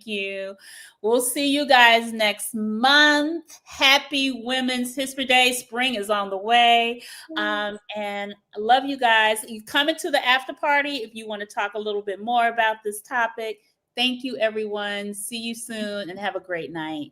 you. We'll see you guys next month. Happy Women's History Day. Spring is on the way. And I love you guys. You come into the after party if you want to talk a little bit more about this topic. Thank you, everyone. See you soon and have a great night.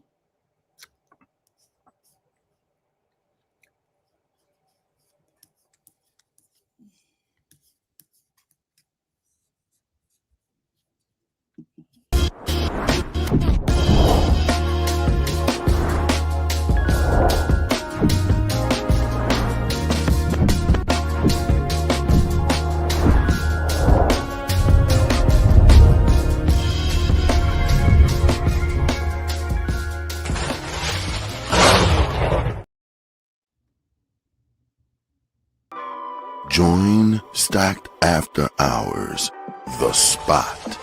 Join Stacked After Hours, The Spot,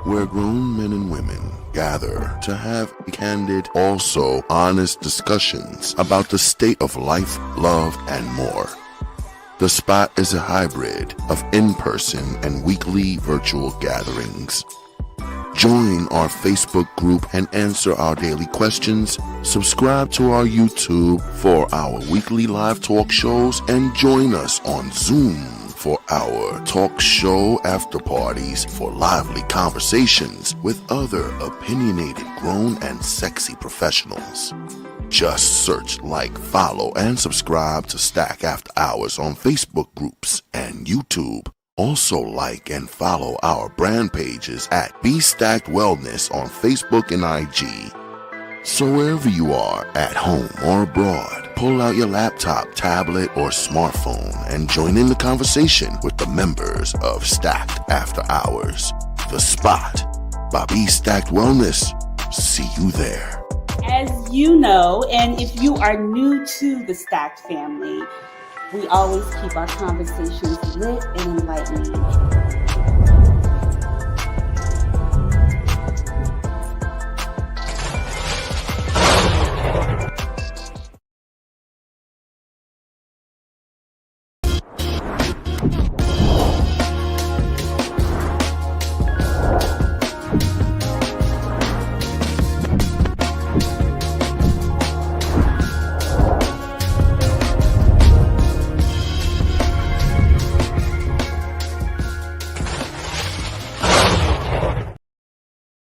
where grown men and women gather to have candid, also honest discussions about the state of life, love, and more. The Spot is a hybrid of in-person and weekly virtual gatherings. Join our Facebook group and answer our daily questions. Subscribe to our YouTube for our weekly live talk shows and join us on Zoom for our talk show after parties for lively conversations with other opinionated, grown, and sexy professionals. Just search, like, follow, and subscribe to Stack After Hours on Facebook groups and YouTube. Also like and follow our brand pages at Be Stacked Wellness on Facebook and IG. So wherever you are, at home or abroad, pull out your laptop, tablet, or smartphone and join in the conversation with the members of Stacked After Hours, The Spot by Be Stacked Wellness. See you there. As you know, and if you are new to the Stacked family, we always keep our conversations lit and enlightening.